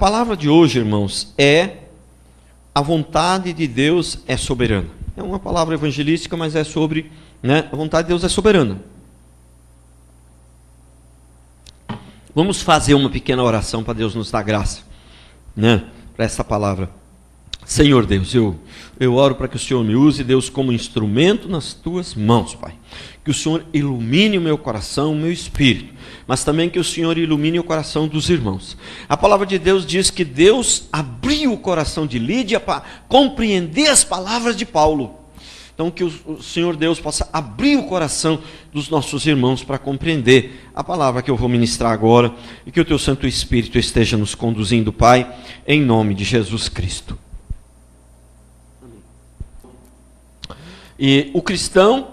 palavra de hoje, irmãos, a vontade de Deus é soberana. É uma palavra evangelística, mas é sobre, a vontade de Deus é soberana. Vamos fazer uma pequena oração para Deus nos dar graça, para essa palavra. Senhor Deus, eu oro para que o Senhor me use, Deus, como instrumento nas tuas mãos, Pai. Que o Senhor ilumine o meu coração, o meu espírito, mas também que o Senhor ilumine o coração dos irmãos. A palavra de Deus diz que Deus abriu o coração de Lídia para compreender as palavras de Paulo. Então que o Senhor Deus possa abrir o coração dos nossos irmãos para compreender a palavra que eu vou ministrar agora, e que o teu Santo Espírito esteja nos conduzindo, Pai, em nome de Jesus Cristo. E o cristão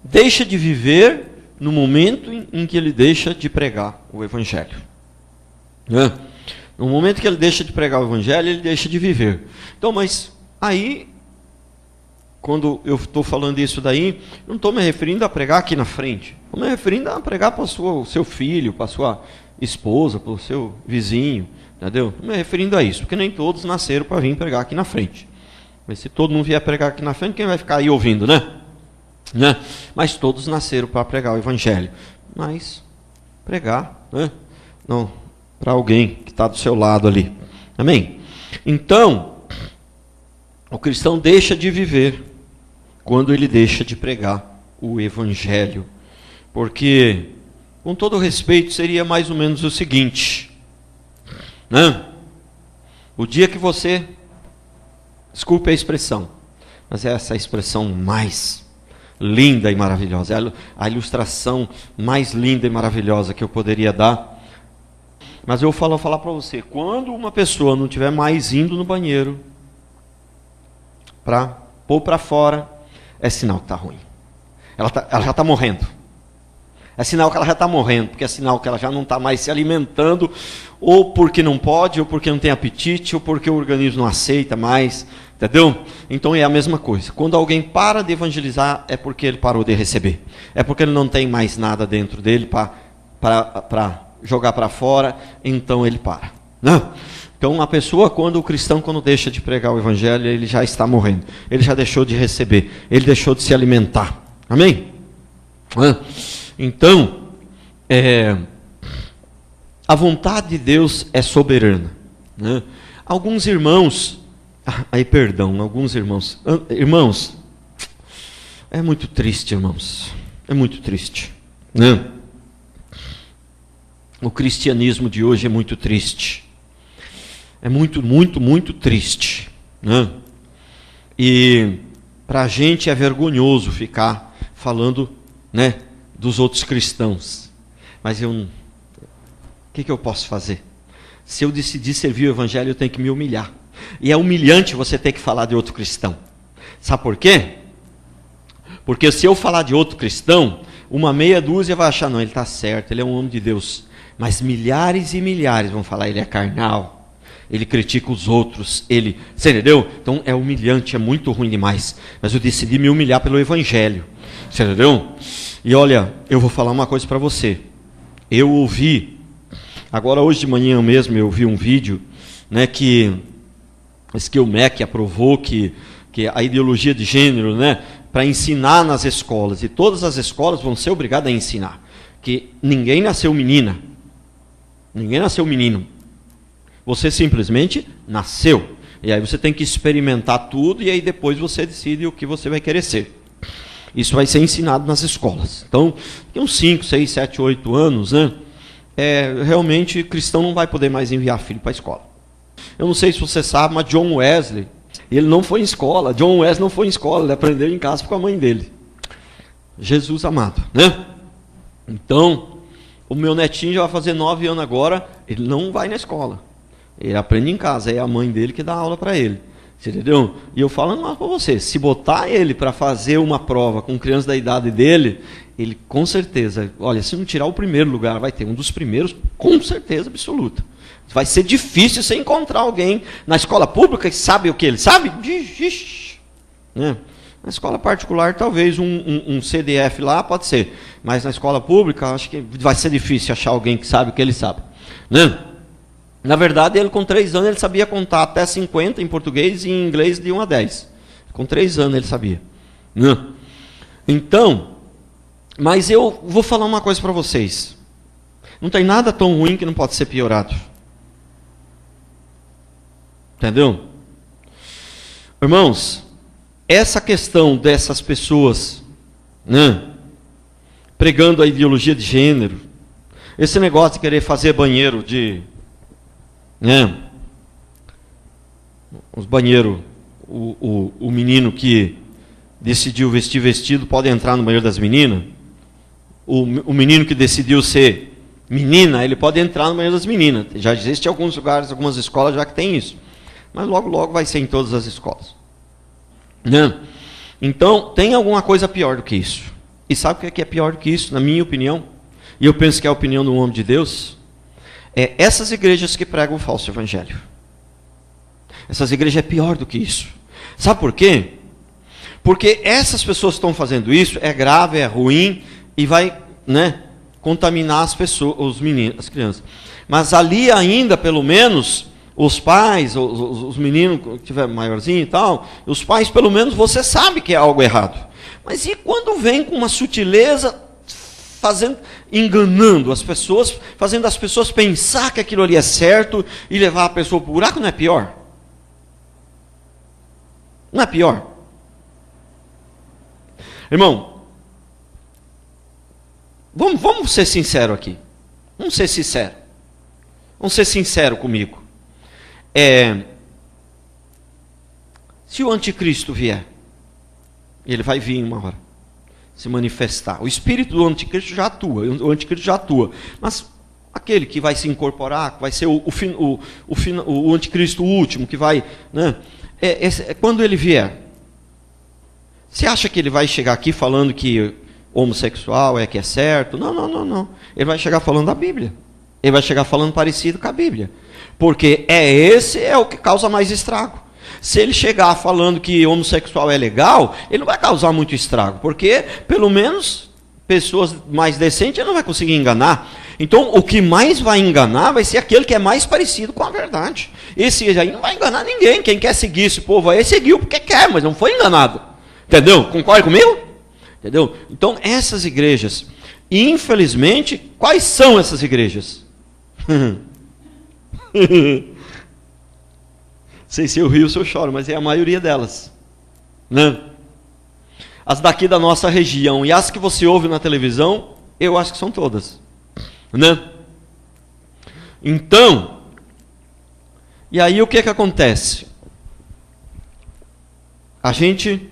deixa de viver no momento em que ele deixa de pregar o Evangelho. No momento que ele deixa de pregar o Evangelho, ele deixa de viver. Então, mas aí, quando eu estou falando isso daí, eu não estou me referindo a pregar aqui na frente. Estou me referindo a pregar para o seu filho, para a sua esposa, para o seu vizinho. Entendeu? Estou me referindo a isso, porque nem todos nasceram para vir pregar aqui na frente. Mas se todo mundo vier pregar aqui na frente, quem vai ficar aí ouvindo, né? Mas todos nasceram para pregar o Evangelho. Mas pregar, não, para alguém que está do seu lado ali. Amém? Então, o cristão deixa de viver quando ele deixa de pregar o Evangelho. Porque, com todo respeito, seria mais ou menos o seguinte. O dia que você... Desculpe a expressão, mas é essa expressão mais linda e maravilhosa. É a ilustração mais linda e maravilhosa que eu poderia dar. Mas eu vou falar para você, quando uma pessoa não estiver mais indo no banheiro para pôr para fora, é sinal que está ruim. Ela já está morrendo. É sinal que ela já está morrendo, porque é sinal que ela já não está mais se alimentando, ou porque não pode, ou porque não tem apetite, ou porque o organismo não aceita mais, entendeu? Então é a mesma coisa. Quando alguém para de evangelizar, é porque ele parou de receber. É porque ele não tem mais nada dentro dele para jogar para fora, então ele para. Então a pessoa, o cristão, quando deixa de pregar o Evangelho, ele já está morrendo. Ele já deixou de receber, ele deixou de se alimentar. Amém? Então, a vontade de Deus é soberana. Alguns irmãos, irmãos, é muito triste, irmãos, é muito triste. O cristianismo de hoje é muito triste, é muito, muito, muito triste. E para a gente é vergonhoso ficar falando, dos outros cristãos. Mas o que eu posso fazer? Se eu decidir servir o Evangelho, eu tenho que me humilhar. E é humilhante você ter que falar de outro cristão. Sabe por quê? Porque se eu falar de outro cristão, uma meia dúzia vai achar, não, ele está certo, ele é um homem de Deus. Mas milhares e milhares vão falar, ele é carnal, ele critica os outros, você entendeu? Então é humilhante, é muito ruim demais. Mas eu decidi me humilhar pelo Evangelho. Você entendeu? E olha, eu vou falar uma coisa para você. Eu ouvi, agora hoje de manhã mesmo, eu vi um vídeo, que o MEC aprovou que a ideologia de gênero, para ensinar nas escolas, e todas as escolas vão ser obrigadas a ensinar, que ninguém nasceu menina, ninguém nasceu menino, você simplesmente nasceu, e aí você tem que experimentar tudo, e aí depois você decide o que você vai querer ser. Isso vai ser ensinado nas escolas. Então, tem uns 5, 6, 7, 8 anos, realmente cristão não vai poder mais enviar filho para a escola. Eu não sei se você sabe, mas John Wesley, ele não foi em escola. John Wesley não foi em escola, ele aprendeu em casa com a mãe dele. Jesus amado, Então, o meu netinho já vai fazer 9 anos agora, ele não vai na escola. Ele aprende em casa, é a mãe dele que dá aula para ele. Você entendeu? E eu falo mais para você, se botar ele para fazer uma prova com crianças da idade dele, ele com certeza, olha, se não tirar o primeiro lugar, vai ter um dos primeiros, com certeza absoluta. Vai ser difícil você encontrar alguém na escola pública que sabe o que ele sabe. Na escola particular, talvez um CDF lá pode ser, mas na escola pública, acho que vai ser difícil achar alguém que sabe o que ele sabe. Na verdade, ele com 3 anos ele sabia contar até 50 em português e em inglês de 1 a 10. Com 3 anos ele sabia. Então, mas eu vou falar uma coisa para vocês. Não tem nada tão ruim que não pode ser piorado. Entendeu? Irmãos, essa questão dessas pessoas, pregando a ideologia de gênero, esse negócio de querer fazer banheiro de... os banheiros, o menino que decidiu vestir vestido pode entrar no banheiro das meninas. O menino que decidiu ser menina, ele pode entrar no banheiro das meninas. Já existe em alguns lugares, algumas escolas já que tem isso. Mas logo, logo vai ser em todas as escolas. Então, tem alguma coisa pior do que isso. E sabe o que é pior do que isso, na minha opinião? E eu penso que é a opinião do homem de Deus. É essas igrejas que pregam o falso evangelho. Essas igrejas é pior do que isso. Sabe por quê? Porque essas pessoas que estão fazendo isso é grave, é ruim e vai, contaminar as pessoas, os meninos, as crianças. Mas ali ainda, pelo menos, os pais, os meninos que tiver maiorzinho e tal, os pais, pelo menos, você sabe que é algo errado. Mas e quando vem com uma sutileza, enganando as pessoas, fazendo as pessoas pensar que aquilo ali é certo e levar a pessoa para o buraco, não é pior? Não é pior? Irmão, vamos ser sinceros aqui. Vamos ser sinceros. Vamos ser sinceros comigo. Se o anticristo vier, ele vai vir em uma hora, se manifestar. O espírito do anticristo já atua, mas aquele que vai se incorporar, que vai ser o anticristo último, que vai, quando ele vier, você acha que ele vai chegar aqui falando que homossexual é que é certo? Não. Ele vai chegar falando da Bíblia. Ele vai chegar falando parecido com a Bíblia. Porque esse é o que causa mais estrago. Se ele chegar falando que homossexual é legal, ele não vai causar muito estrago. Porque, pelo menos, pessoas mais decentes ele não vai conseguir enganar. Então, o que mais vai enganar vai ser aquele que é mais parecido com a verdade. Esse aí não vai enganar ninguém. Quem quer seguir esse povo aí, seguiu porque quer, mas não foi enganado. Entendeu? Concorda comigo? Entendeu? Então, essas igrejas, infelizmente, quais são essas igrejas? Sei se eu rio ou se eu choro, mas é a maioria delas. As daqui da nossa região e as que você ouve na televisão, eu acho que são todas. Então, e aí o que acontece? A gente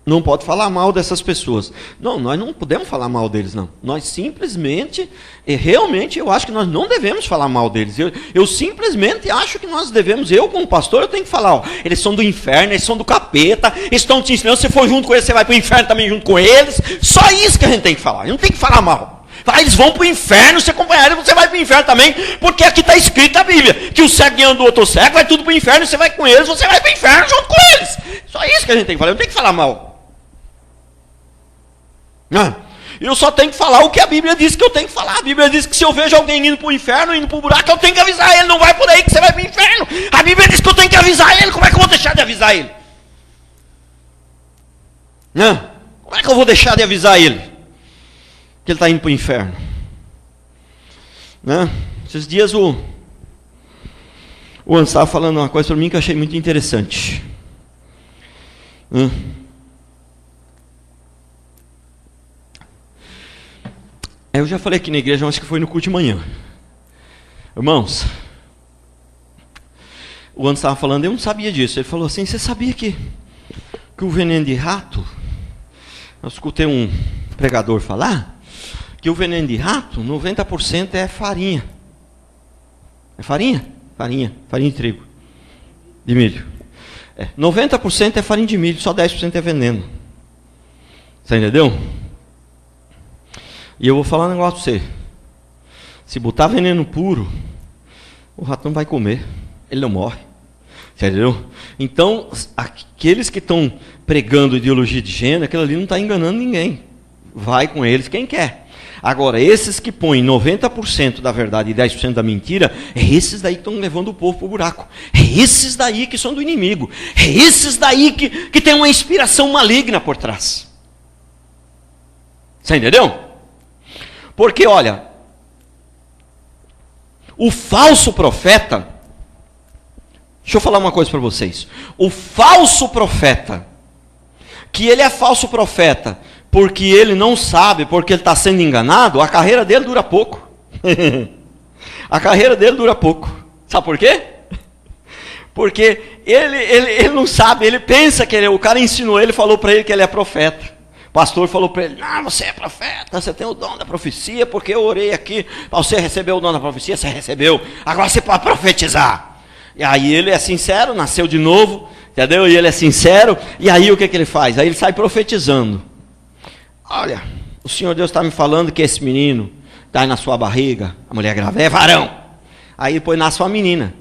não pode falar mal dessas pessoas. Não, nós não podemos falar mal deles, não. Nós simplesmente, realmente, eu acho que nós não devemos falar mal deles. Eu simplesmente acho que nós devemos, eu como pastor, eu tenho que falar, eles são do inferno, eles são do capeta, eles estão te ensinando, se você for junto com eles, você vai para o inferno também junto com eles. Só isso que a gente tem que falar, não tem que falar mal. Eles vão para o inferno, se acompanhar eles, você vai para o inferno também, porque aqui está escrito a Bíblia, que o cego guiando o outro cego, vai tudo para o inferno, você vai com eles, você vai para o inferno junto com eles. Só isso que a gente tem que falar, não tem que falar mal. Eu só tenho que falar o que a Bíblia diz que eu tenho que falar. A Bíblia diz que se eu vejo alguém indo para o inferno, indo para o buraco, eu tenho que avisar ele. Não vai por aí que você vai para o inferno. A Bíblia diz que eu tenho que avisar ele. Como é que eu vou deixar de avisar ele? Como é que eu vou deixar de avisar ele? Que ele está indo para o inferno. Esses dias o Anderson estava falando uma coisa para mim que eu achei muito interessante. Eu já falei aqui na igreja, acho que foi no culto de manhã. Irmãos, o Anderson estava falando, eu não sabia disso. Ele falou assim, você sabia que o veneno de rato, eu escutei um pregador falar, que o veneno de rato, 90% é farinha. É farinha? Farinha de trigo, de milho. 90% é farinha de milho, só 10% é veneno. Você entendeu? E eu vou falar um negócio para você. Se botar veneno puro, o rato não vai comer. Ele não morre. Entendeu? Então, aqueles que estão pregando ideologia de gênero, aquilo ali não está enganando ninguém. Vai com eles quem quer. Agora, esses que põem 90% da verdade e 10% da mentira, é esses daí que estão levando o povo para o buraco. É esses daí que são do inimigo. É esses daí que tem uma inspiração maligna por trás. Você entendeu? Porque, olha, o falso profeta, deixa eu falar uma coisa para vocês. O falso profeta, que ele é falso profeta porque ele não sabe, porque ele está sendo enganado, a carreira dele dura pouco. A carreira dele dura pouco. Sabe por quê? Porque ele não sabe, ele pensa que o cara ensinou ele, falou para ele que ele é profeta. O pastor falou para ele, não, você é profeta, você tem o dom da profecia, porque eu orei aqui para você receber o dom da profecia, você recebeu, agora você pode profetizar. E aí ele é sincero, nasceu de novo, entendeu? E ele é sincero, e aí o que ele faz? Aí ele sai profetizando. Olha, o Senhor Deus está me falando que esse menino está aí na sua barriga, a mulher grávida, é varão. Aí depois nasce uma menina.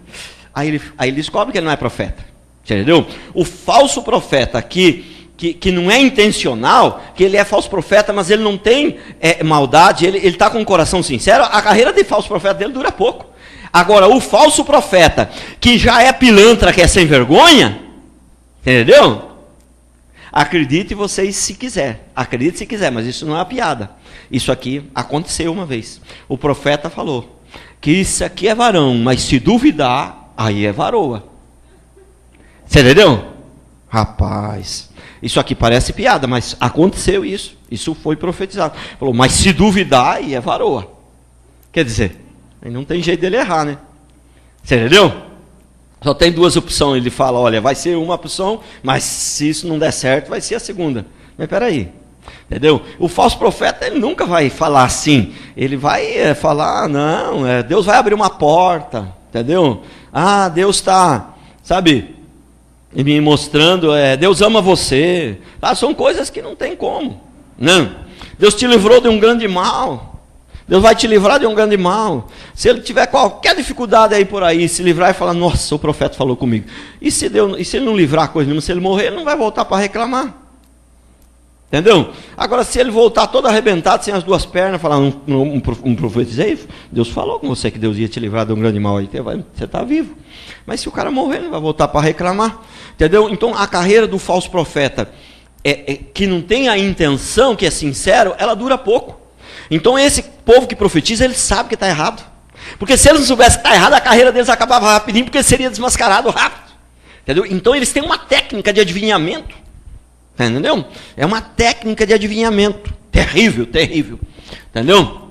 Aí ele descobre que ele não é profeta. Entendeu? O falso profeta que não é intencional, que ele é falso profeta, mas ele não tem maldade, ele está com o coração sincero, a carreira de falso profeta dele dura pouco. Agora, o falso profeta, que já é pilantra, que é sem vergonha, entendeu? Acredite vocês se quiser, acredite se quiser, mas isso não é uma piada. Isso aqui aconteceu uma vez. O profeta falou que isso aqui é varão, mas se duvidar, aí é varoa. Você entendeu? Rapaz, isso aqui parece piada, mas aconteceu isso. Isso foi profetizado. Falou, mas se duvidar, aí é varoa. Quer dizer, aí não tem jeito dele errar, né? Você entendeu? Só tem duas opções. Ele fala, olha, vai ser uma opção, mas se isso não der certo, vai ser a segunda. Mas peraí, entendeu? O falso profeta, ele nunca vai falar assim. Ele vai falar, não, Deus vai abrir uma porta, entendeu? Ah, Deus está, sabe, me mostrando, Deus ama você. Ah, são coisas que não tem como. Não. Deus te livrou de um grande mal. Deus vai te livrar de um grande mal. Se ele tiver qualquer dificuldade aí por aí, se livrar e falar, nossa, o profeta falou comigo. E se ele não livrar a coisa nenhuma, se ele morrer, ele não vai voltar para reclamar. Entendeu? Agora, se ele voltar todo arrebentado, sem as duas pernas, falar, um profetizei, Deus falou com você que Deus ia te livrar de um grande mal aí, você está vivo. Mas se o cara morrer, ele vai voltar para reclamar. Entendeu? Então, a carreira do falso profeta, que não tem a intenção, que é sincero, ela dura pouco. Então esse povo que profetiza, ele sabe que está errado. Porque se eles não soubessem que está errado, a carreira deles acabava rapidinho, porque seria desmascarado rápido. Entendeu? Então eles têm uma técnica de adivinhamento. Entendeu? É uma técnica de adivinhamento. Terrível, terrível. Entendeu?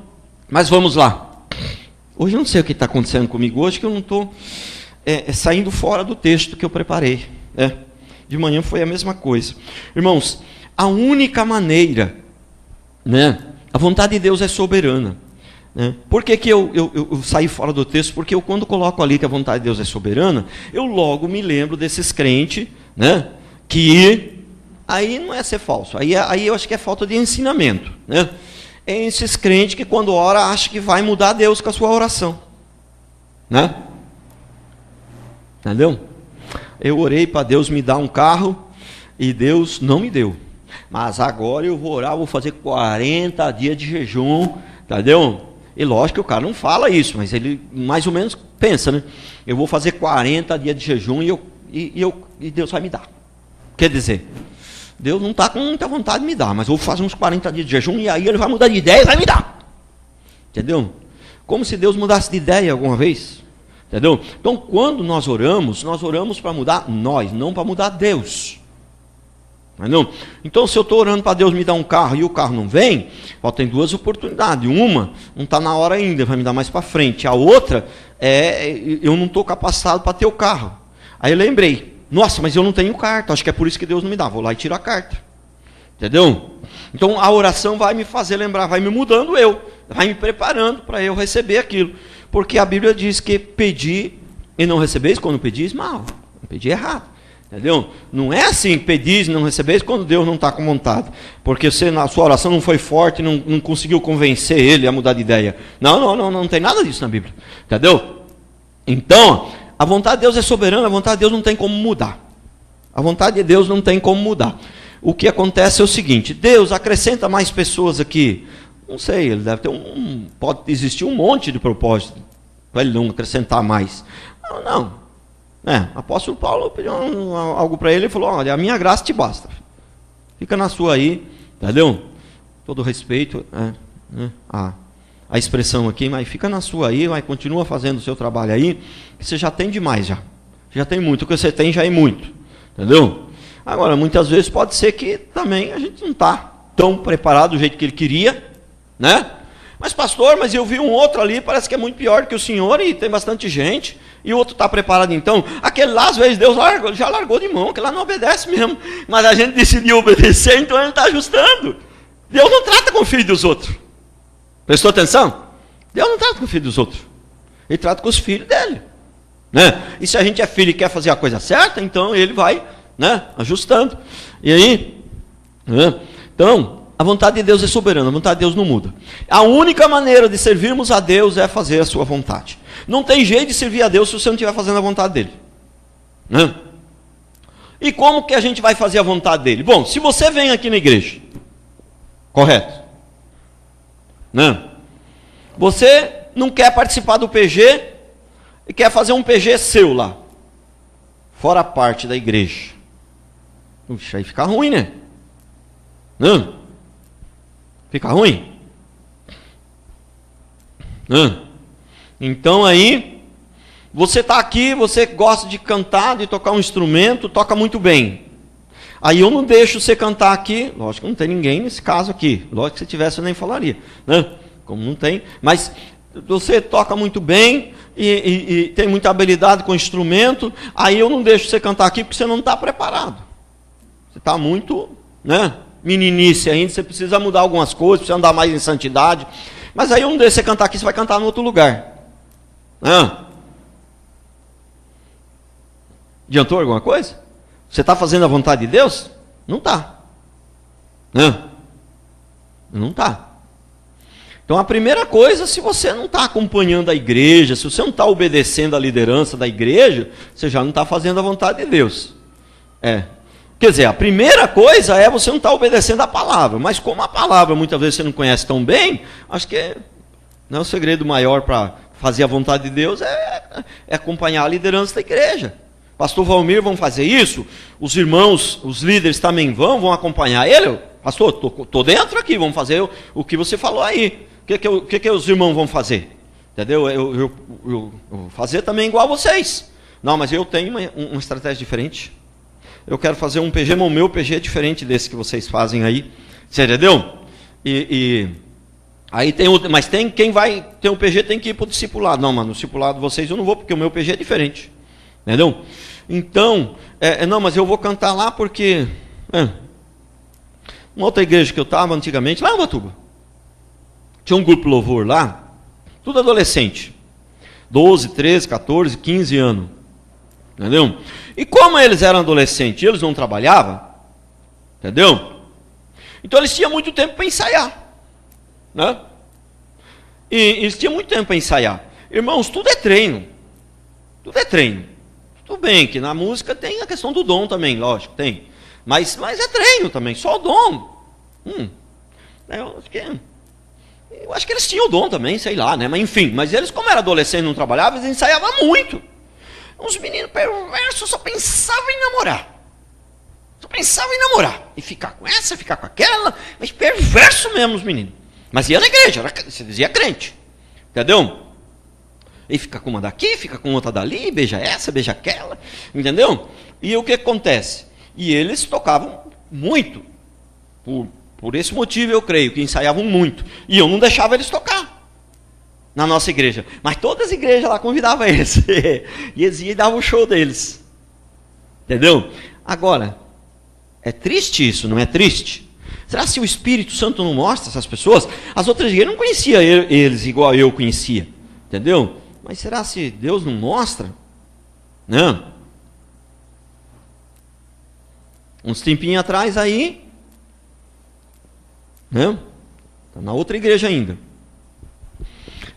Mas vamos lá. Hoje eu não sei o que está acontecendo comigo hoje, que eu não estou saindo fora do texto que eu preparei. De manhã foi a mesma coisa. Irmãos, a única maneira, né? A vontade de Deus é soberana. Né? Por que eu saí fora do texto? Porque eu, quando coloco ali que a vontade de Deus é soberana, eu logo me lembro desses crentes, né? Que aí não é ser falso, aí eu acho que é falta de ensinamento. Né? É esses crentes que quando ora acham que vai mudar Deus com a sua oração. Né? Entendeu? Eu orei para Deus me dar um carro e Deus não me deu. Mas agora eu vou orar, vou fazer 40 dias de jejum, entendeu? E lógico que o cara não fala isso, mas ele mais ou menos pensa, né? Eu vou fazer 40 dias de jejum e Deus vai me dar. Quer dizer, Deus não está com muita vontade de me dar, mas eu vou fazer uns 40 dias de jejum e aí ele vai mudar de ideia e vai me dar. Entendeu? Como se Deus mudasse de ideia alguma vez. Entendeu? Então, quando nós oramos para mudar nós, não para mudar Deus. Entendeu? Então, se eu estou orando para Deus me dar um carro e o carro não vem, tem duas oportunidades. Uma, não está na hora ainda, vai me dar mais para frente. A outra, eu não estou capacitado para ter o carro. Aí eu lembrei, nossa, mas eu não tenho carta, acho que é por isso que Deus não me dá. Vou lá e tiro a carta. Entendeu? Então, a oração vai me fazer lembrar, vai me mudando vai me preparando para eu receber aquilo. Porque a Bíblia diz que pedir e não recebeis, quando pedis, mal. Pedir errado. Entendeu? Não é assim, pedis e não recebeis quando Deus não está com vontade. Porque você, na sua oração não foi forte, não conseguiu convencer ele a mudar de ideia. Não tem nada disso na Bíblia. Entendeu? Então, a vontade de Deus é soberana, a vontade de Deus não tem como mudar. A vontade de Deus não tem como mudar. O que acontece é o seguinte, Deus acrescenta mais pessoas aqui. Não sei, ele deve ter pode existir um monte de propósito para ele não acrescentar mais. Não. Apóstolo Paulo pediu algo para ele e falou: olha, a minha graça te basta. Fica na sua aí, entendeu? Todo respeito a expressão aqui, mas fica na sua aí, continua fazendo o seu trabalho aí, que você já tem demais já. Já tem muito, o que você tem já é muito. Entendeu? Agora, muitas vezes pode ser que também a gente não está tão preparado do jeito que ele queria, né? Mas pastor, mas eu vi um outro ali, parece que é muito pior que o senhor e tem bastante gente, e o outro está preparado então. Aquele lá, às vezes, Deus já largou de mão, aquele lá não obedece mesmo, mas a gente decidiu obedecer, então ele está ajustando. Deus não trata com o filho dos outros. Prestou atenção? Deus não trata com o filho dos outros, ele trata com os filhos dele, né? E se a gente é filho e quer fazer a coisa certa, então ele vai, né, ajustando. E aí, né? Então, a vontade de Deus é soberana, a vontade de Deus não muda. A única maneira de servirmos a Deus é fazer a sua vontade. Não tem jeito de servir a Deus se você não estiver fazendo a vontade dele, né? E como que a gente vai fazer a vontade dele? Bom, se você vem aqui na igreja, correto, né? Você não quer participar do PG e quer fazer um PG seu lá, fora a parte da igreja. Puxa, aí fica ruim, né? Não? Fica ruim? Não? Então aí, você está aqui, você gosta de cantar, de tocar um instrumento, toca muito bem. Aí eu não deixo você cantar aqui, lógico que não tem ninguém nesse caso aqui, lógico que se tivesse eu nem falaria, né? Como não tem, mas você toca muito bem e tem muita habilidade com o instrumento, aí eu não deixo você cantar aqui porque você não está preparado. Você está muito, né, meninice ainda, você precisa mudar algumas coisas, precisa andar mais em santidade, mas aí eu não deixo você cantar aqui, você vai cantar em outro lugar. Adiantou alguma coisa? Você está fazendo a vontade de Deus? Não está. Não está. Então a primeira coisa, se você não está acompanhando a igreja, se você não está obedecendo a liderança da igreja, você já não está fazendo a vontade de Deus. Quer dizer, a primeira coisa é você não estar obedecendo a palavra, mas como a palavra muitas vezes você não conhece tão bem, acho que o segredo maior para fazer a vontade de Deus é acompanhar a liderança da igreja. Pastor Valmir, vão fazer isso? Os irmãos, os líderes também vão acompanhar ele? Pastor, estou dentro aqui, vamos fazer o que você falou aí. O que os irmãos vão fazer? Entendeu? Eu vou fazer também igual a vocês. Não, mas eu tenho uma estratégia diferente. Eu quero fazer um PG, mas o meu PG é diferente desse que vocês fazem aí. Você entendeu? Aí tem outro, mas tem quem vai ter um PG tem que ir para o discipulado. Não, mas no discipulado de vocês eu não vou, porque o meu PG é diferente. Entendeu? Então, não, mas eu vou cantar lá porque... uma outra igreja que eu estava antigamente, lá em Ubatuba, tinha um grupo louvor lá, tudo adolescente, 12, 13, 14, 15 anos, entendeu? E como eles eram adolescentes, eles não trabalhavam, entendeu? Então eles tinham muito tempo para ensaiar, né? E eles tinham muito tempo para ensaiar. Irmãos, tudo é treino, tudo é treino. Tudo bem que na música tem a questão do dom também, lógico, tem. Mas é treino também, só o dom. Eu acho que eles tinham o dom também, sei lá, né? Mas enfim, mas eles, como eram adolescentes e não trabalhavam, eles ensaiavam muito. Uns meninos perversos só pensavam em namorar. Só pensavam em namorar. E ficar com essa, ficar com aquela. Mas perverso mesmo os meninos. Mas ia na igreja, se dizia crente. Entendeu? E fica com uma daqui, fica com outra dali, beija essa, beija aquela. Entendeu? E o que acontece? E eles tocavam muito. Por esse motivo, eu creio, que ensaiavam muito. E eu não deixava eles tocar na nossa igreja. Mas todas as igrejas lá convidavam eles. E eles iam e davam o show deles. Entendeu? Agora, é triste isso, não é triste? Será que o Espírito Santo não mostra essas pessoas? As outras igrejas não conheciam eles igual eu conhecia. Entendeu? Mas será se Deus não mostra? Não. Uns tempinhos atrás aí, né? Tá na outra igreja ainda.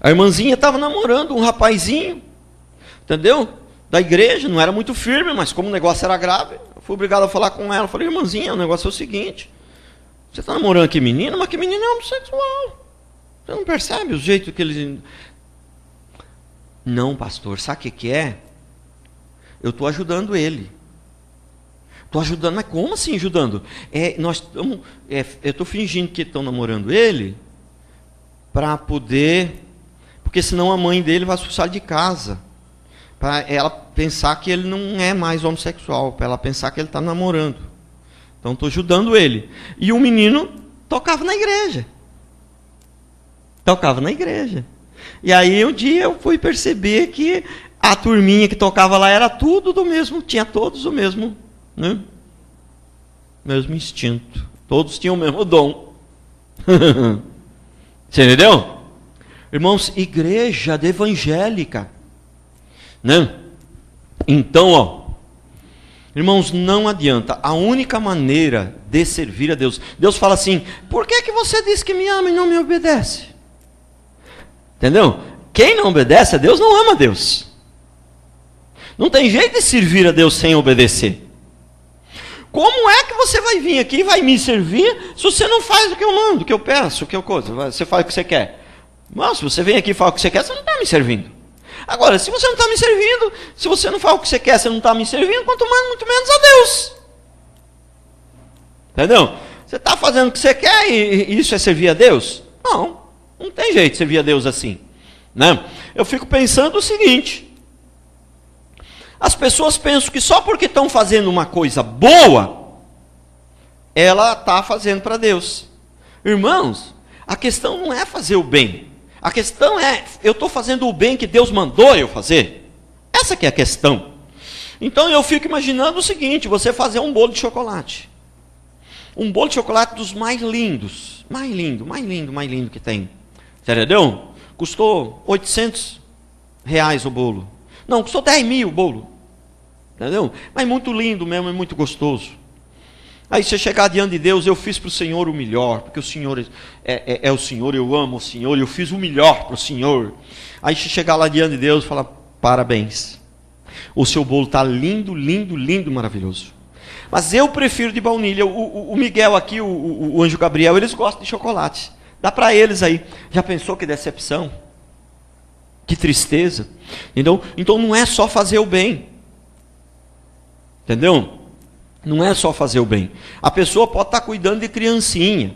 A irmãzinha estava namorando um rapazinho, entendeu? Da igreja, não era muito firme, mas como o negócio era grave, eu fui obrigado a falar com ela. Eu falei, irmãzinha, o negócio é o seguinte: você está namorando que menino, mas que menino é homossexual. Você não percebe o jeito que eles... Não, pastor, sabe o que é? Eu estou ajudando ele. Estou ajudando, mas como assim ajudando? Eu estou fingindo que estão namorando ele para poder... Porque senão a mãe dele vai expulsar de casa. Para ela pensar que ele não é mais homossexual. Para ela pensar que ele está namorando. Então estou ajudando ele. E o menino tocava na igreja. Tocava na igreja. E aí um dia eu fui perceber que a turminha que tocava lá era tudo do mesmo, tinha todos o mesmo, né? Mesmo instinto. Todos tinham o mesmo dom. Você entendeu? Irmãos, igreja evangélica, né? Então, ó, irmãos, não adianta. A única maneira de servir a Deus, Deus fala assim: por que você diz que me ama e não me obedece? Entendeu? Quem não obedece a Deus não ama a Deus. Não tem jeito de servir a Deus sem obedecer. Como é que você vai vir aqui e vai me servir se você não faz o que eu mando, o que eu peço, o que eu coisa? Você faz o que você quer. Mas se você vem aqui e fala o que você quer, você não está me servindo. Agora, se você não está me servindo, se você não fala o que você quer, você não está me servindo, quanto mais, muito menos a Deus. Entendeu? Você está fazendo o que você quer e isso é servir a Deus? Não. Não tem jeito de servir a Deus assim, né? Eu fico pensando o seguinte: as pessoas pensam que só porque estão fazendo uma coisa boa, ela está fazendo para Deus. Irmãos, a questão não é fazer o bem. A questão é, eu estou fazendo o bem que Deus mandou eu fazer. Essa que é a questão. Então eu fico imaginando o seguinte: você fazer um bolo de chocolate. Um bolo de chocolate dos mais lindos. Mais lindo que tem. Entendeu? Custou R$800 o bolo. Não, custou 10 mil o bolo. Entendeu? Mas muito lindo mesmo, é muito gostoso. Aí você chegar diante de Deus: eu fiz para o Senhor o melhor, porque o Senhor é o Senhor, eu amo o Senhor, eu fiz o melhor para o Senhor. Aí você chegar lá diante de Deus e falar: parabéns, o seu bolo está lindo, lindo, lindo, maravilhoso. Mas eu prefiro de baunilha. O Miguel aqui, o anjo Gabriel, eles gostam de chocolate. Dá para eles aí. Já pensou que decepção? Que tristeza. Entendeu? Então não é só fazer o bem. Entendeu? Não é só fazer o bem. A pessoa pode estar cuidando de criancinha.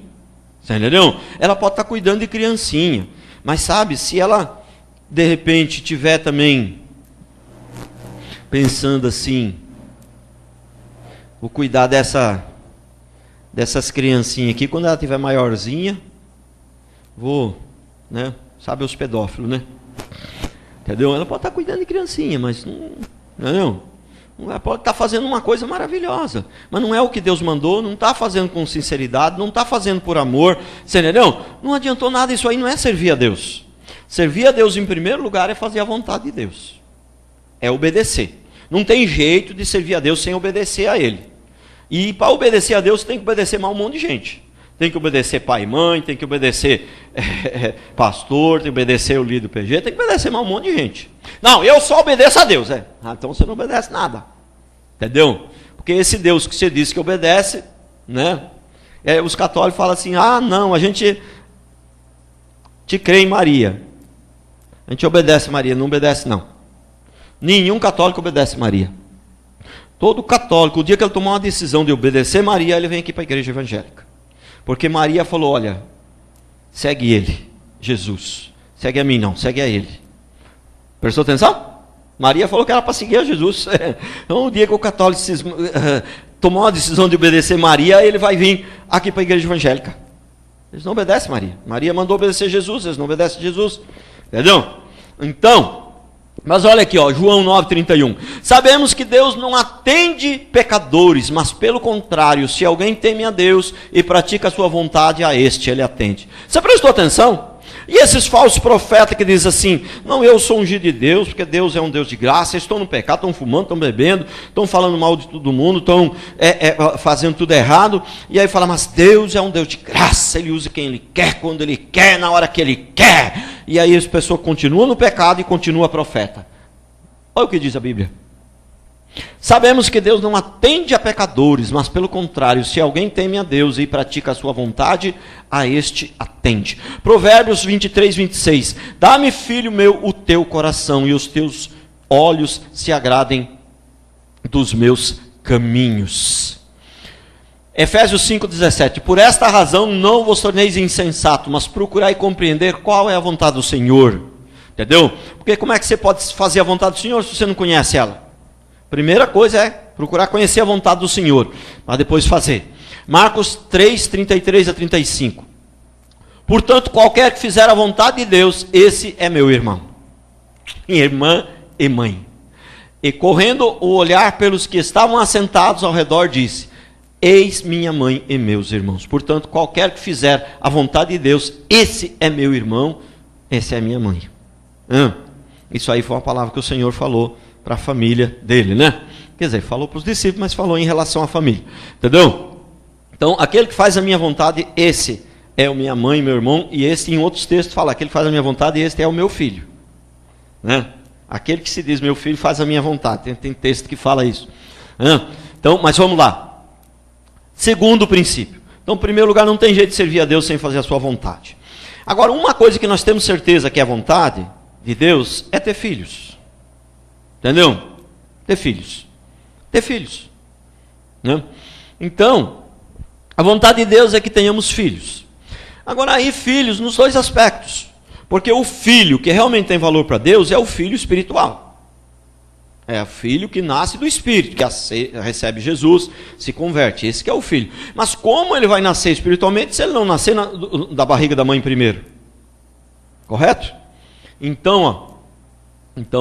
Você entendeu? Ela pode estar cuidando de criancinha. Mas sabe, se ela de repente tiver também pensando assim: vou cuidar dessas criancinhas aqui, quando ela tiver maiorzinha, vou, né? Sabe os pedófilos, né? Entendeu? Ela pode estar cuidando de criancinha, mas não. Ela pode estar fazendo uma coisa maravilhosa, mas não é o que Deus mandou, não está fazendo com sinceridade, não está fazendo por amor. Você entendeu? Não adiantou nada, isso aí não é servir a Deus. Servir a Deus em primeiro lugar é fazer a vontade de Deus. É obedecer. Não tem jeito de servir a Deus sem obedecer a Ele. E para obedecer a Deus tem que obedecer mais um monte de gente. Tem que obedecer pai e mãe, tem que obedecer pastor, tem que obedecer o líder do PG, tem que obedecer mais um monte de gente. Não, eu só obedeço a Deus. Então você não obedece nada. Entendeu? Porque esse Deus que você disse que obedece, né? Os católicos falam assim: não, a gente te crê em Maria. A gente obedece Maria, não obedece não. Nenhum católico obedece Maria. Todo católico, o dia que ele tomar uma decisão de obedecer Maria, ele vem aqui para a igreja evangélica. Porque Maria falou: olha, segue ele, Jesus. Segue a mim não, segue a ele. Prestou atenção? Maria falou que era para seguir a Jesus. Então o dia que o católico tomar uma decisão de obedecer Maria, ele vai vir aqui para a igreja evangélica. Eles não obedecem Maria. Maria mandou obedecer Jesus, eles não obedecem Jesus. Entendeu? Então... Mas olha aqui, ó, João 9,31. Sabemos que Deus não atende pecadores, mas pelo contrário, se alguém teme a Deus e pratica a sua vontade, a este ele atende. Você prestou atenção? E esses falsos profetas que dizem assim: não, eu sou ungido de Deus, porque Deus é um Deus de graça, eles estão no pecado, estão fumando, estão bebendo, estão falando mal de todo mundo, estão fazendo tudo errado, e aí fala: mas Deus é um Deus de graça, Ele usa quem Ele quer, quando Ele quer, na hora que Ele quer. E aí as pessoas continuam no pecado e continuam a profeta. Olha o que diz a Bíblia. Sabemos que Deus não atende a pecadores, mas pelo contrário, se alguém teme a Deus e pratica a sua vontade, a este atende. Provérbios 23, 26. Dá-me, filho meu, o teu coração, e os teus olhos se agradem dos meus caminhos. Efésios 5, 17. Por esta razão não vos torneis insensato, mas procurai compreender qual é a vontade do Senhor. Entendeu? Porque como é que você pode fazer a vontade do Senhor se você não conhece ela? Primeira coisa é procurar conhecer a vontade do Senhor, para depois fazer. Marcos 3, 33 a 35. Portanto, qualquer que fizer a vontade de Deus, esse é meu irmão, irmã e mãe. E correndo o olhar pelos que estavam assentados ao redor, disse: eis minha mãe e meus irmãos. Portanto, qualquer que fizer a vontade de Deus, esse é meu irmão, esse é minha mãe. Isso aí foi uma palavra que o Senhor falou para a família dele, né? Quer dizer, falou para os discípulos, mas falou em relação à família, entendeu? Então, aquele que faz a minha vontade, esse é a minha mãe e meu irmão, e esse em outros textos fala, aquele que faz a minha vontade, este é o meu filho, né? Aquele que se diz meu filho faz a minha vontade, tem texto que fala isso, né? Então, mas vamos lá. Segundo princípio. Então, em primeiro lugar, não tem jeito de servir a Deus sem fazer a sua vontade. Agora, uma coisa que nós temos certeza que é a vontade de Deus é ter filhos. Entendeu? Ter filhos. Ter filhos. Né? Então, a vontade de Deus é que tenhamos filhos. Agora, aí, filhos nos dois aspectos. Porque o filho que realmente tem valor para Deus é o filho espiritual. É o filho que nasce do Espírito, que recebe Jesus, se converte. Esse que é o filho. Mas como ele vai nascer espiritualmente se ele não nascer da barriga da mãe primeiro? Correto? Então,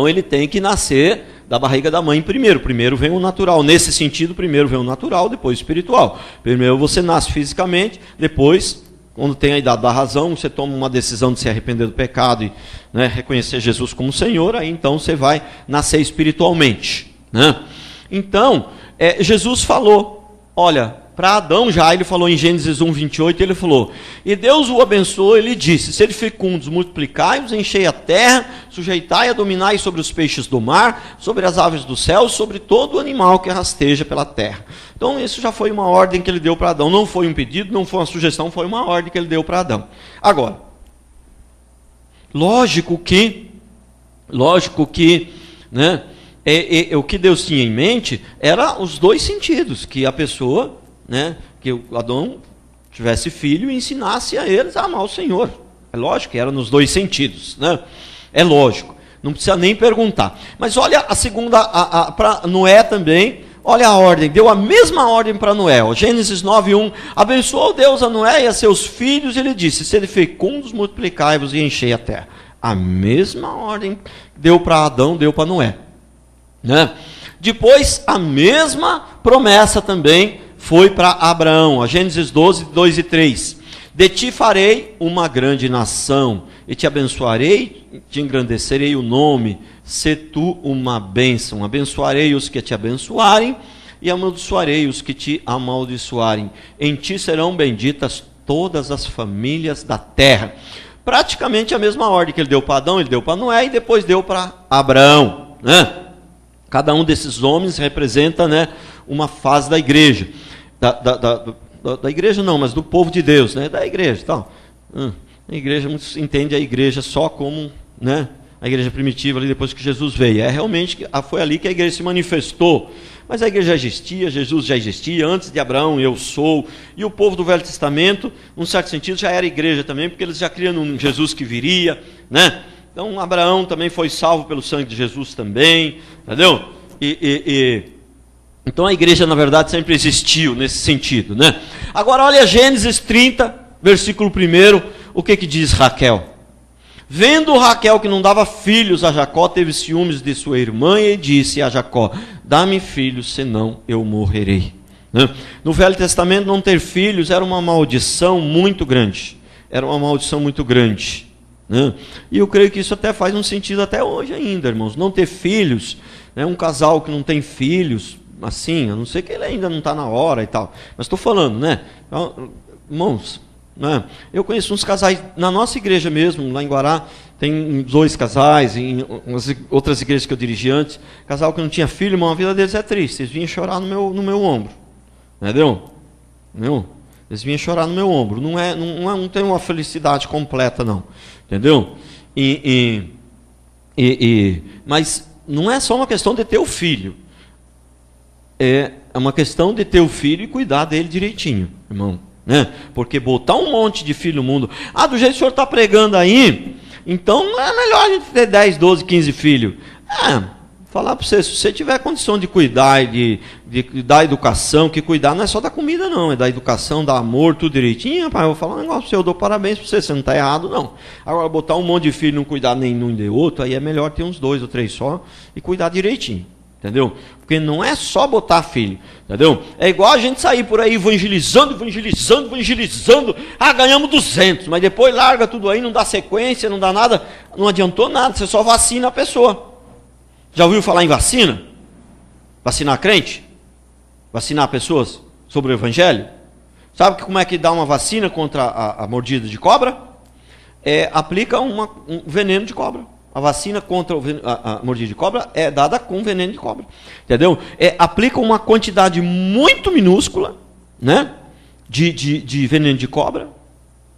ele tem que nascer da barriga da mãe primeiro. Primeiro vem o natural. Nesse sentido, primeiro vem o natural, depois o espiritual. Primeiro você nasce fisicamente, depois, quando tem a idade da razão, você toma uma decisão de se arrepender do pecado e, né, reconhecer Jesus como Senhor, aí então você vai nascer espiritualmente. Né? Então, Jesus falou, olha, para Adão já, ele falou em Gênesis 1, 28, ele falou, e Deus o abençoou, ele disse, sede fecundos, multiplicai-vos, enchei a terra, sujeitai a dominai sobre os peixes do mar, sobre as aves do céu, sobre todo animal que rasteja pela terra. Então isso já foi uma ordem que ele deu para Adão, não foi um pedido, não foi uma sugestão, foi uma ordem que ele deu para Adão. Agora, lógico que, né, o que Deus tinha em mente era os dois sentidos, que a pessoa, né, que o Adão tivesse filho e ensinasse a eles a amar o Senhor. É lógico que era nos dois sentidos, né? É lógico, não precisa nem perguntar. Mas olha a segunda, para Noé também, olha a ordem, deu a mesma ordem para Noé. Ó, Gênesis 9, 1, abençoou Deus a Noé e a seus filhos, e ele disse, sede fecundos, multiplicai-vos e enchei a terra. A mesma ordem deu para Adão, deu para Noé. Né? Depois, a mesma promessa também foi para Abraão, a Gênesis 12, 2 e 3. De ti farei uma grande nação, e te abençoarei, te engrandecerei o nome, se tu uma bênção. Abençoarei os que te abençoarem, e amaldiçoarei os que te amaldiçoarem. Em ti serão benditas todas as famílias da terra. Praticamente a mesma ordem que ele deu para Adão, ele deu para Noé, e depois deu para Abraão. Né? Cada um desses homens representa, né, uma fase da igreja. Da igreja não, mas do povo de Deus, né? Da igreja, tal. A igreja, muitos entendem a igreja só como, né, a igreja primitiva ali depois que Jesus veio. Realmente foi ali que a igreja se manifestou. Mas a igreja já existia, Jesus já existia, antes de Abraão eu sou. E o povo do Velho Testamento, num certo sentido, já era igreja também, porque eles já criam um Jesus que viria, né? Então Abraão também foi salvo pelo sangue de Jesus também, entendeu? Então a igreja, na verdade, sempre existiu nesse sentido, né? Agora olha Gênesis 30, versículo 1, o que diz Raquel? Vendo Raquel que não dava filhos a Jacó, teve ciúmes de sua irmã e disse a Jacó, dá-me filhos, senão eu morrerei. Né? No Velho Testamento, não ter filhos era uma maldição muito grande. Era uma maldição muito grande. Né? E eu creio que isso até faz um sentido até hoje ainda, irmãos. Não ter filhos, né? Um casal que não tem filhos, assim, a não ser que ele ainda não está na hora e tal. Mas estou falando, né? Então, irmãos, né? Eu conheço uns casais, na nossa igreja mesmo, lá em Guará, tem 2 casais, em outras igrejas que eu dirigi antes, casal que não tinha filho, mas a vida deles é triste, eles vinham chorar no meu ombro, entendeu? Eles vinham chorar no meu ombro, não tem uma felicidade completa não, entendeu? Mas não é só uma questão de ter o filho, é uma questão de ter o filho e cuidar dele direitinho, irmão, né? Porque botar um monte de filho no mundo, do jeito que o senhor está pregando aí, então não é melhor a gente ter 10, 12, 15 filhos. Falar para você, se você tiver condição de cuidar e de dar educação, que cuidar não é só da comida não, é da educação, dar amor, tudo direitinho, rapaz, eu vou falar um negócio para você, eu dou parabéns para você não está errado não. Agora botar um monte de filho e não cuidar nenhum de outro, aí é melhor ter uns 2 ou 3 só e cuidar direitinho. Entendeu? Porque não é só botar filho, entendeu? É igual a gente sair por aí evangelizando, ganhamos 200, mas depois larga tudo aí, não dá sequência, não dá nada, não adiantou nada, você só vacina a pessoa. Já ouviu falar em vacina? Vacinar crente? Vacinar pessoas sobre o evangelho? Sabe como é que dá uma vacina contra a mordida de cobra? Aplica um veneno de cobra. A vacina contra a mordida de cobra é dada com veneno de cobra, entendeu? Aplica uma quantidade muito minúscula, né, de veneno de cobra,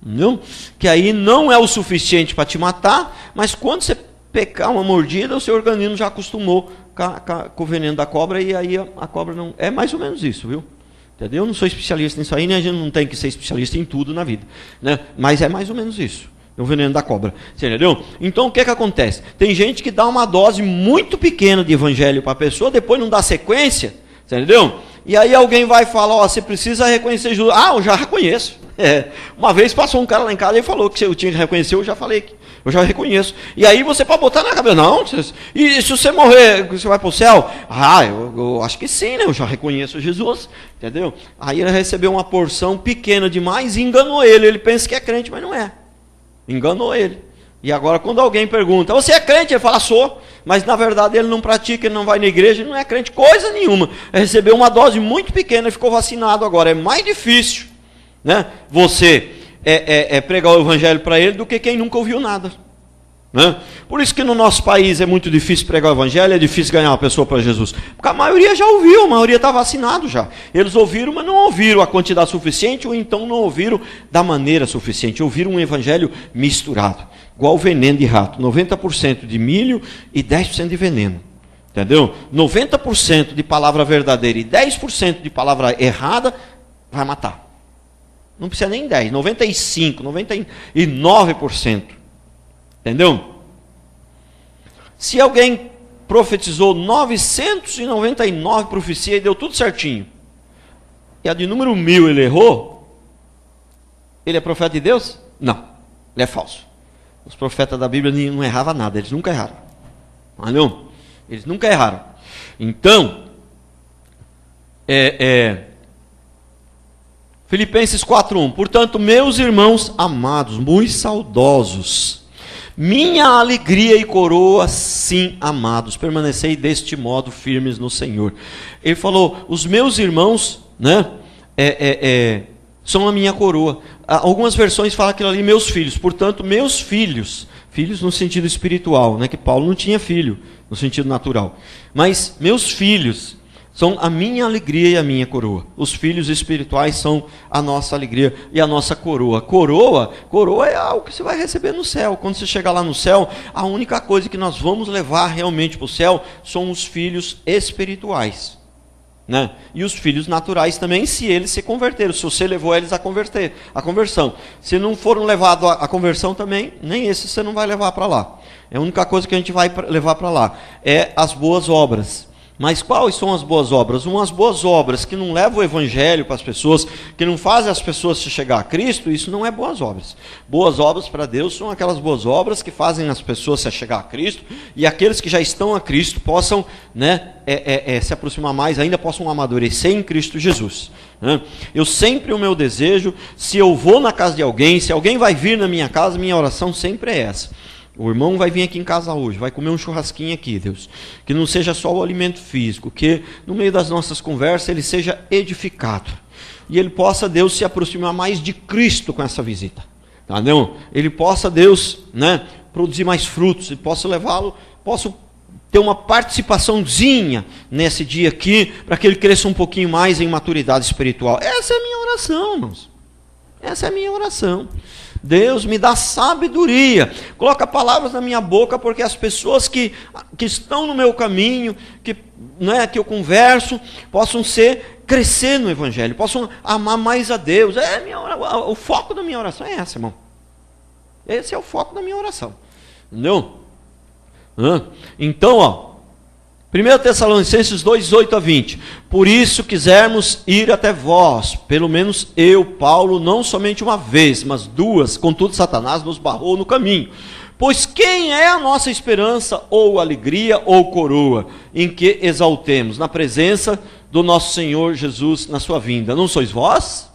entendeu? Que aí não é o suficiente para te matar, mas quando você pegar uma mordida, o seu organismo já acostumou com o veneno da cobra e aí a cobra não... É mais ou menos isso, viu? Entendeu? Eu não sou especialista nisso aí, nem a gente não tem que ser especialista em tudo na vida, né? Mas é mais ou menos isso. O veneno da cobra, você entendeu? Então o que acontece? Tem gente que dá uma dose muito pequena de evangelho para a pessoa, depois não dá sequência, você entendeu? E aí alguém vai falar, você precisa reconhecer Jesus. Eu já reconheço. Uma vez passou um cara lá em casa e falou que eu tinha que reconhecer, eu já falei que eu já reconheço. E aí você pode botar na cabeça, não, e se você morrer, você vai para o céu? Eu acho que sim, né? Eu já reconheço Jesus, entendeu? Aí ele recebeu uma porção pequena demais e enganou ele. Ele pensa que é crente, mas não é. Enganou ele. E agora quando alguém pergunta, você é crente? Ele fala, sou. Mas na verdade ele não pratica, ele não vai na igreja, ele não é crente coisa nenhuma. Ele recebeu uma dose muito pequena e ficou vacinado agora. É mais difícil, né, você pregar o evangelho para ele do que quem nunca ouviu nada, né? Por isso que no nosso país é muito difícil pregar o evangelho, é difícil ganhar uma pessoa para Jesus, porque a maioria já ouviu, a maioria está vacinado já. Eles ouviram, mas não ouviram a quantidade suficiente, ou então não ouviram da maneira suficiente, ouviram um evangelho misturado, igual veneno de rato, 90% de milho e 10% de veneno, entendeu? 90% de palavra verdadeira e 10% de palavra errada vai matar. Não precisa nem 10, 95%, 99%. Entendeu? Se alguém profetizou 999 profecias e deu tudo certinho, e a de número 1000 ele errou, ele é profeta de Deus? Não, ele é falso. Os profetas da Bíblia não erravam nada, eles nunca erraram. Não, eles nunca erraram. Então, Filipenses 4:1, portanto, meus irmãos amados, muito saudosos, minha alegria e coroa, sim, amados, permanecei deste modo firmes no Senhor. Ele falou, os meus irmãos, né, são a minha coroa. Algumas versões falam aquilo ali, meus filhos, portanto, meus filhos no sentido espiritual, né, que Paulo não tinha filho, no sentido natural, mas meus filhos são a minha alegria e a minha coroa. Os filhos espirituais são a nossa alegria e a nossa coroa. Coroa é algo que você vai receber no céu. Quando você chegar lá no céu, a única coisa que nós vamos levar realmente para o céu são os filhos espirituais, né? E os filhos naturais também, se eles se converteram. Se você levou eles a conversão. Se não foram levados à conversão também, nem esse você não vai levar para lá. É a única coisa que a gente vai levar para lá. É as boas obras. Mas quais são as boas obras? Umas boas obras que não levam o evangelho para as pessoas, que não fazem as pessoas se chegar a Cristo, isso não é boas obras. Boas obras para Deus são aquelas boas obras que fazem as pessoas se chegar a Cristo, e aqueles que já estão a Cristo possam, né, se aproximar mais ainda, possam amadurecer em Cristo Jesus, né? O meu desejo, se eu vou na casa de alguém, se alguém vai vir na minha casa, minha oração sempre é essa. O irmão vai vir aqui em casa hoje, vai comer um churrasquinho aqui, Deus. Que não seja só o alimento físico, que no meio das nossas conversas ele seja edificado. e ele possa, Deus, se aproximar mais de Cristo com essa visita. Entendeu? Ele possa, Deus, né, produzir mais frutos, e possa levá-lo, posso ter uma participaçãozinha nesse dia aqui, para que ele cresça um pouquinho mais em maturidade espiritual. Essa é a minha oração, irmãos. Essa é a minha oração. Deus me dá sabedoria, coloca palavras na minha boca, porque as pessoas que estão no meu caminho, que eu converso, possam crescer no Evangelho, possam amar mais a Deus. O foco da minha oração é essa, irmão. Esse é o foco da minha oração. Entendeu? Então, 1 Tessalonicenses 2, 8 a 20. Por isso quisermos ir até vós, pelo menos eu, Paulo, não somente uma vez, mas duas, contudo Satanás nos barrou no caminho. Pois quem é a nossa esperança, ou alegria, ou coroa, em que exaltemos, na presença do nosso Senhor Jesus, na sua vinda? Não sois vós?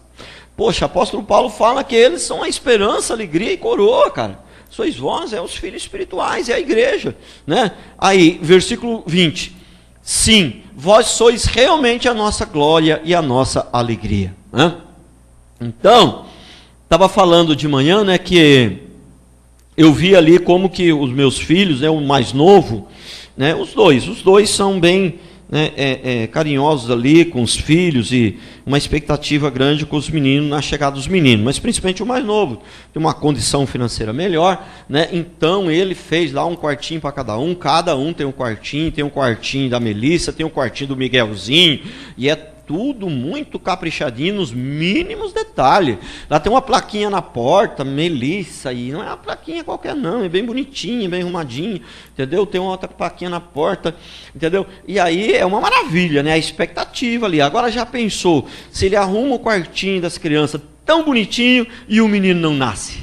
Poxa, apóstolo Paulo fala que eles são a esperança, alegria e coroa, cara. Sois vós, os filhos espirituais, é a igreja, né? Aí, versículo 20. Sim, vós sois realmente a nossa glória e a nossa alegria. Né? Então, estava falando de manhã, né, que eu vi ali como que os meus filhos, o mais novo, né, os dois são bem, né, carinhosos ali com os filhos, e uma expectativa grande com os meninos, na chegada dos meninos, mas principalmente o mais novo, tem uma condição financeira melhor, né? Então ele fez lá um quartinho para cada um tem um quartinho da Melissa, tem um quartinho do Miguelzinho, e é tudo muito caprichadinho nos mínimos detalhes. Lá tem uma plaquinha na porta, Melissa, e não é uma plaquinha qualquer não, é bem bonitinha, bem arrumadinha, entendeu? Tem uma outra plaquinha na porta, entendeu? E aí é uma maravilha, né? A expectativa ali. Agora já pensou, se ele arruma o quartinho das crianças tão bonitinho e o menino não nasce?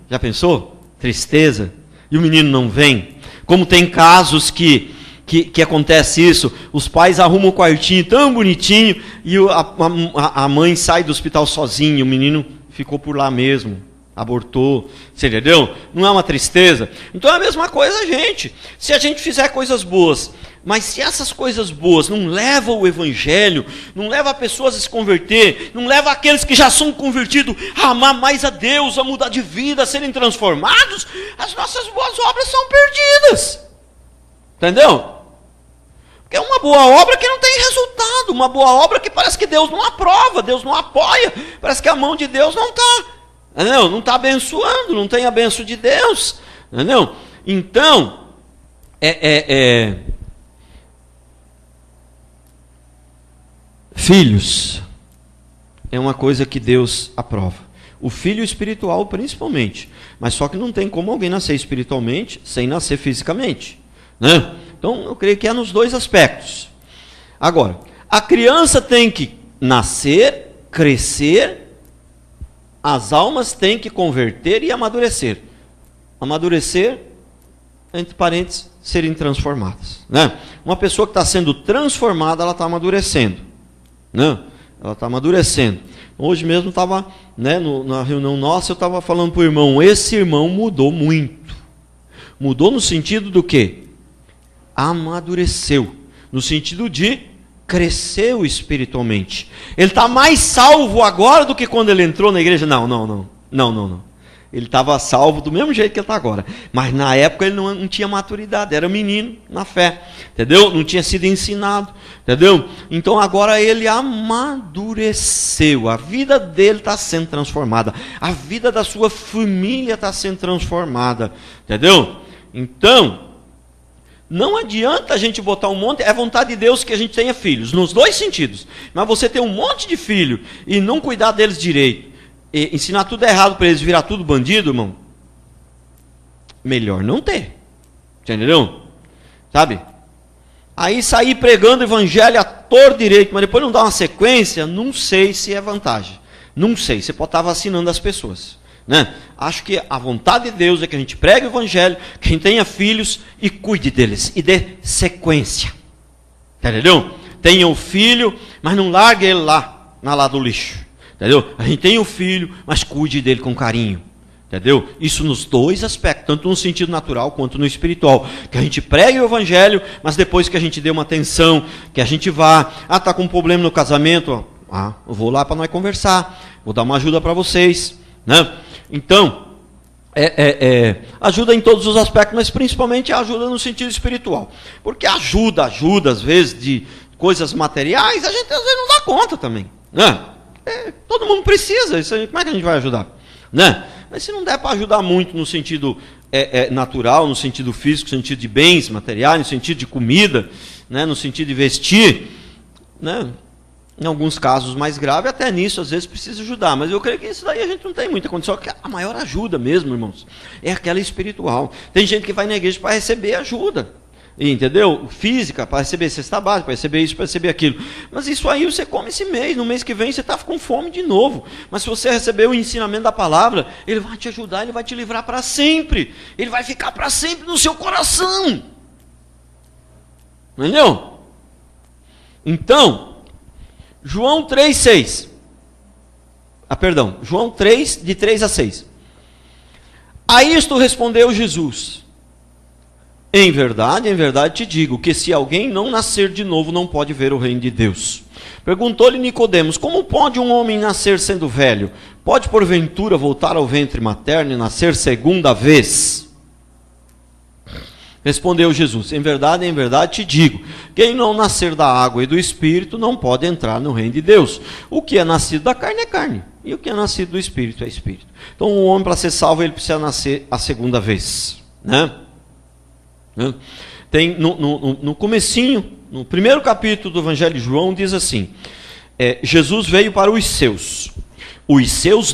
Já pensou? Tristeza. E o menino não vem? Como tem casos que acontece isso, os pais arrumam um quartinho tão bonitinho e a mãe sai do hospital sozinha, o menino ficou por lá mesmo, abortou, você entendeu? Não é uma tristeza? Então é a mesma coisa, gente. Se a gente fizer coisas boas, mas se essas coisas boas não levam o Evangelho, não levam pessoas a se converter, não levam aqueles que já são convertidos a amar mais a Deus, a mudar de vida, a serem transformados, as nossas boas obras são perdidas. Entendeu? Porque é uma boa obra que não tem resultado, uma boa obra que parece que Deus não aprova, Deus não apoia, parece que a mão de Deus não está, não está abençoando, não tem a benção de Deus, entendeu? Então, filhos, é uma coisa que Deus aprova, o filho espiritual principalmente, mas só que não tem como alguém nascer espiritualmente sem nascer fisicamente, né? Então, eu creio que é nos dois aspectos. Agora, a criança tem que nascer, crescer, as almas têm que converter e amadurecer. Amadurecer, entre parênteses, serem transformadas. Né? Uma pessoa que está sendo transformada, ela está amadurecendo. Né? Ela está amadurecendo. Hoje mesmo estava, né, na reunião nossa, eu estava falando para o irmão, esse irmão mudou muito. Mudou no sentido do quê? Amadureceu, no sentido de cresceu espiritualmente. Ele está mais salvo agora do que quando ele entrou na igreja? Não. Ele estava salvo do mesmo jeito que ele está agora. Mas na época ele não tinha maturidade, era menino na fé, entendeu? Não tinha sido ensinado, entendeu? Então agora ele amadureceu, a vida dele está sendo transformada, a vida da sua família está sendo transformada, entendeu? Então, não adianta a gente botar um monte, é vontade de Deus que a gente tenha filhos, nos dois sentidos. Mas você ter um monte de filho e não cuidar deles direito, e ensinar tudo errado para eles, virar tudo bandido, irmão, melhor não ter. Entendeu? Sabe? Aí sair pregando o evangelho a torto direito, mas depois não dar uma sequência, não sei se é vantagem. Não sei, você pode estar vacinando as pessoas. Né? Acho que a vontade de Deus é que a gente pregue o evangelho, que a gente tenha filhos e cuide deles, e dê sequência. Entendeu? Tenha o filho, mas não largue ele lá do lixo. Entendeu? A gente tem o filho, mas cuide dele com carinho. Entendeu? Isso nos dois aspectos, tanto no sentido natural quanto no espiritual. Que a gente pregue o evangelho, mas depois que a gente dê uma atenção, que a gente vá, está com um problema no casamento, eu vou lá para nós conversar, vou dar uma ajuda para vocês, né? Então, ajuda em todos os aspectos, mas principalmente ajuda no sentido espiritual. Porque ajuda às vezes, de coisas materiais, a gente às vezes não dá conta também, né? Todo mundo precisa, isso aí, como é que a gente vai ajudar? Né? Mas se não der para ajudar muito no sentido natural, no sentido físico, no sentido de bens materiais, no sentido de comida, né? No sentido de vestir, né? Em alguns casos mais graves, até nisso às vezes precisa ajudar, mas eu creio que isso daí a gente não tem muita condição, porque a maior ajuda mesmo, irmãos, é aquela espiritual. Tem gente que vai na igreja para receber ajuda, entendeu? Física, para receber cesta básica, para receber isso, para receber aquilo. Mas isso aí você come esse mês, no mês que vem você está com fome de novo. Mas se você receber o ensinamento da palavra, ele vai te ajudar, ele vai te livrar para sempre. Ele vai ficar para sempre no seu coração. Entendeu? Então, João 3, de 3 a 6. A isto respondeu Jesus: em verdade te digo, que se alguém não nascer de novo, não pode ver o reino de Deus. Perguntou-lhe Nicodemos: como pode um homem nascer sendo velho? Pode porventura voltar ao ventre materno e nascer segunda vez? Respondeu Jesus: em verdade te digo, quem não nascer da água e do Espírito não pode entrar no reino de Deus. O que é nascido da carne é carne, e o que é nascido do Espírito é Espírito. Então o homem, para ser salvo, ele precisa nascer a segunda vez, né? Tem no comecinho, no primeiro capítulo do Evangelho de João, diz assim: Jesus veio para os seus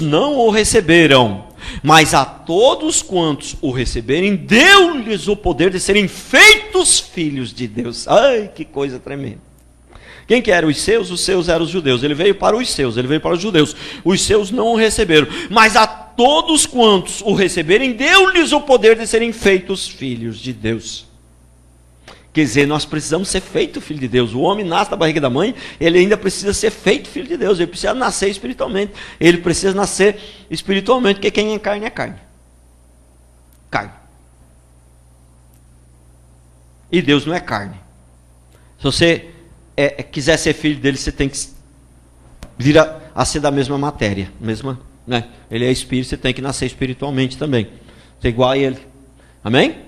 não o receberam, mas a todos quantos o receberem, deu-lhes o poder de serem feitos filhos de Deus. Ai, que coisa tremenda. Quem que eram os seus? Os seus eram os judeus. Ele veio para os seus, ele veio para os judeus. Os seus não o receberam, mas a todos quantos o receberem, deu-lhes o poder de serem feitos filhos de Deus. Quer dizer, nós precisamos ser feito filho de Deus. O homem nasce da barriga da mãe, ele ainda precisa ser feito filho de Deus. Ele precisa nascer espiritualmente. Ele precisa nascer espiritualmente, porque quem é carne é carne. Carne. E Deus não é carne. Se você quiser ser filho dele, você tem que vir a ser da mesma matéria. Né? Ele é espírito, você tem que nascer espiritualmente também. Ser igual a ele. Amém?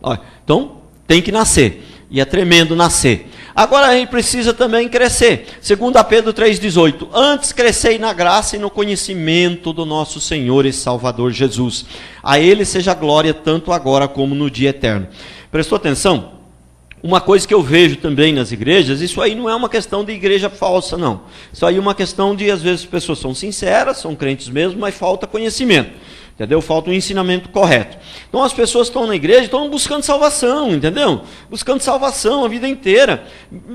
Olha, então, tem que nascer. E é tremendo nascer. Agora ele precisa também crescer. 2 Pedro 3,18. Antes crescei na graça e no conhecimento do nosso Senhor e Salvador Jesus. A ele seja glória tanto agora como no dia eterno. Prestou atenção? Uma coisa que eu vejo também nas igrejas, isso aí não é uma questão de igreja falsa, não. Isso aí é uma questão de, às vezes, as pessoas são sinceras, são crentes mesmo, mas falta conhecimento. Entendeu? Falta um ensinamento correto. Então as pessoas estão na igreja, estão buscando salvação, entendeu? Buscando salvação a vida inteira.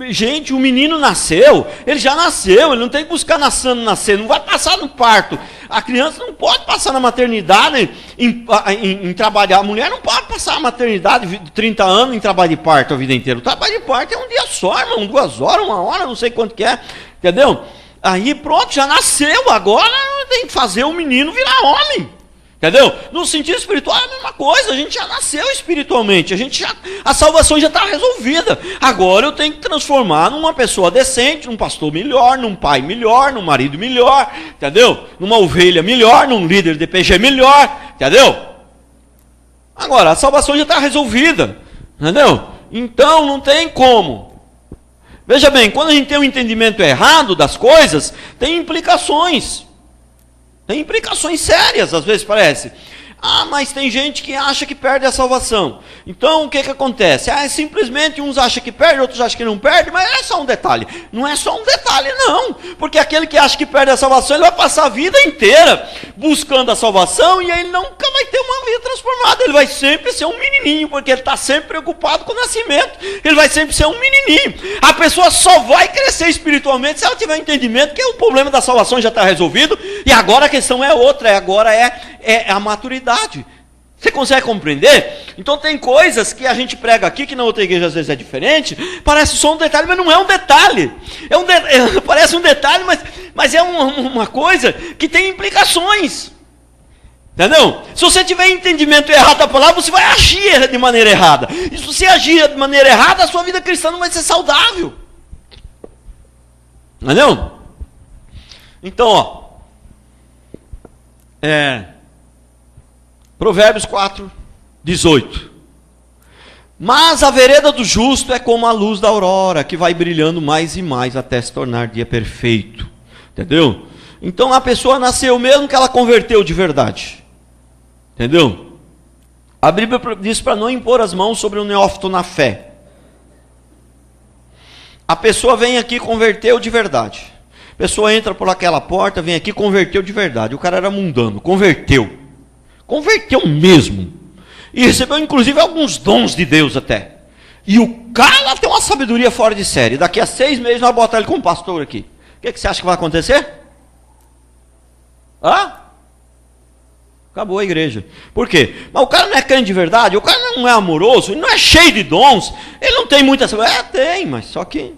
Gente, o menino nasceu, ele já nasceu, ele não tem que buscar nascer, não vai passar no parto. A criança não pode passar na maternidade em trabalhar. A mulher não pode passar a maternidade de 30 anos em trabalho de parto a vida inteira. O trabalho de parto é um dia só, irmão, 2 horas, 1 hora, não sei quanto que é, entendeu? Aí pronto, já nasceu, agora tem que fazer o menino virar homem. Entendeu? No sentido espiritual é a mesma coisa, a gente já nasceu espiritualmente, a salvação já está resolvida. Agora eu tenho que transformar numa pessoa decente, num pastor melhor, num pai melhor, num marido melhor, entendeu? Numa ovelha melhor, num líder de PG melhor, entendeu? Agora, a salvação já está resolvida, entendeu? Então não tem como. Veja bem, quando a gente tem um entendimento errado das coisas, tem implicações. Tem implicações sérias, às vezes parece. Mas tem gente que acha que perde a salvação. Então, o que acontece? Simplesmente uns acham que perde, outros acham que não perde, mas é só um detalhe. Não é só um detalhe, não. Porque aquele que acha que perde a salvação, ele vai passar a vida inteira buscando a salvação e ele nunca vai ter uma vida transformada. Ele vai sempre ser um menininho, porque ele está sempre preocupado com o nascimento. Ele vai sempre ser um menininho. A pessoa só vai crescer espiritualmente se ela tiver entendimento que o problema da salvação já está resolvido e agora a questão é outra, agora é a maturidade. Você consegue compreender? Então tem coisas que a gente prega aqui, que na outra igreja às vezes é diferente, parece só um detalhe, mas não é um detalhe. Parece um detalhe, mas é uma coisa que tem implicações. Entendeu? Se você tiver entendimento errado da palavra, você vai agir de maneira errada. E se você agir de maneira errada, a sua vida cristã não vai ser saudável. Entendeu? Então, ó. Provérbios 4, 18. Mas a vereda do justo é como a luz da aurora, que vai brilhando mais e mais até se tornar dia perfeito. Entendeu? Então a pessoa nasceu mesmo que ela converteu de verdade. Entendeu? A Bíblia diz para não impor as mãos sobre o neófito na fé. A pessoa vem aqui e converteu de verdade. A pessoa entra por aquela porta, vem aqui e converteu de verdade. O cara era mundano, converteu. Converteu mesmo. E recebeu inclusive alguns dons de Deus até. E o cara tem uma sabedoria fora de série. Daqui a 6 meses nós botamos ele como pastor aqui. O que você acha que vai acontecer? Acabou a igreja. Por quê? Mas o cara não é crente de verdade, o cara não é amoroso, ele não é cheio de dons, ele não tem muita sabedoria. Tem, mas só que,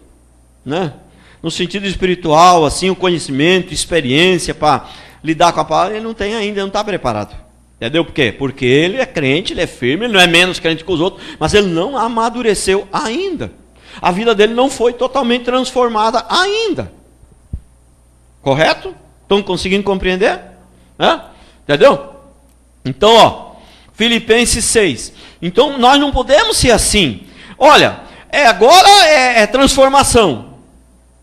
né? No sentido espiritual, assim, o conhecimento, experiência para lidar com a palavra, ele não tem ainda, ele não está preparado. Entendeu por quê? Porque ele é crente, ele é firme, ele não é menos crente que os outros, mas ele não amadureceu ainda. A vida dele não foi totalmente transformada ainda. Correto? Estão conseguindo compreender? Entendeu? Então, ó, Filipenses 6. Então, nós não podemos ser assim. Olha, agora é transformação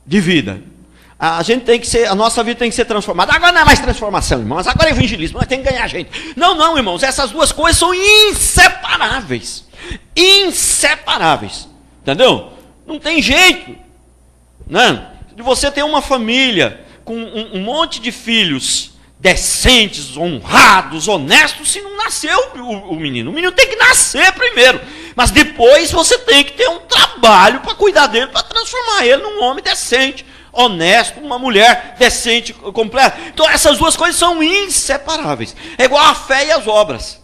de vida. A nossa vida tem que ser transformada. Agora não é mais transformação, irmãos. Agora é evangelismo. Nós temos que ganhar gente. Não, irmãos. Essas duas coisas são inseparáveis. Inseparáveis. Entendeu? Não tem jeito, né? De você ter uma família com um monte de filhos decentes, honrados, honestos, se não nasceu o menino. O menino tem que nascer primeiro. Mas depois você tem que ter um trabalho para cuidar dele, para transformar ele num homem decente, honesto, uma mulher decente, completa. Então essas duas coisas são inseparáveis. É igual a fé e as obras.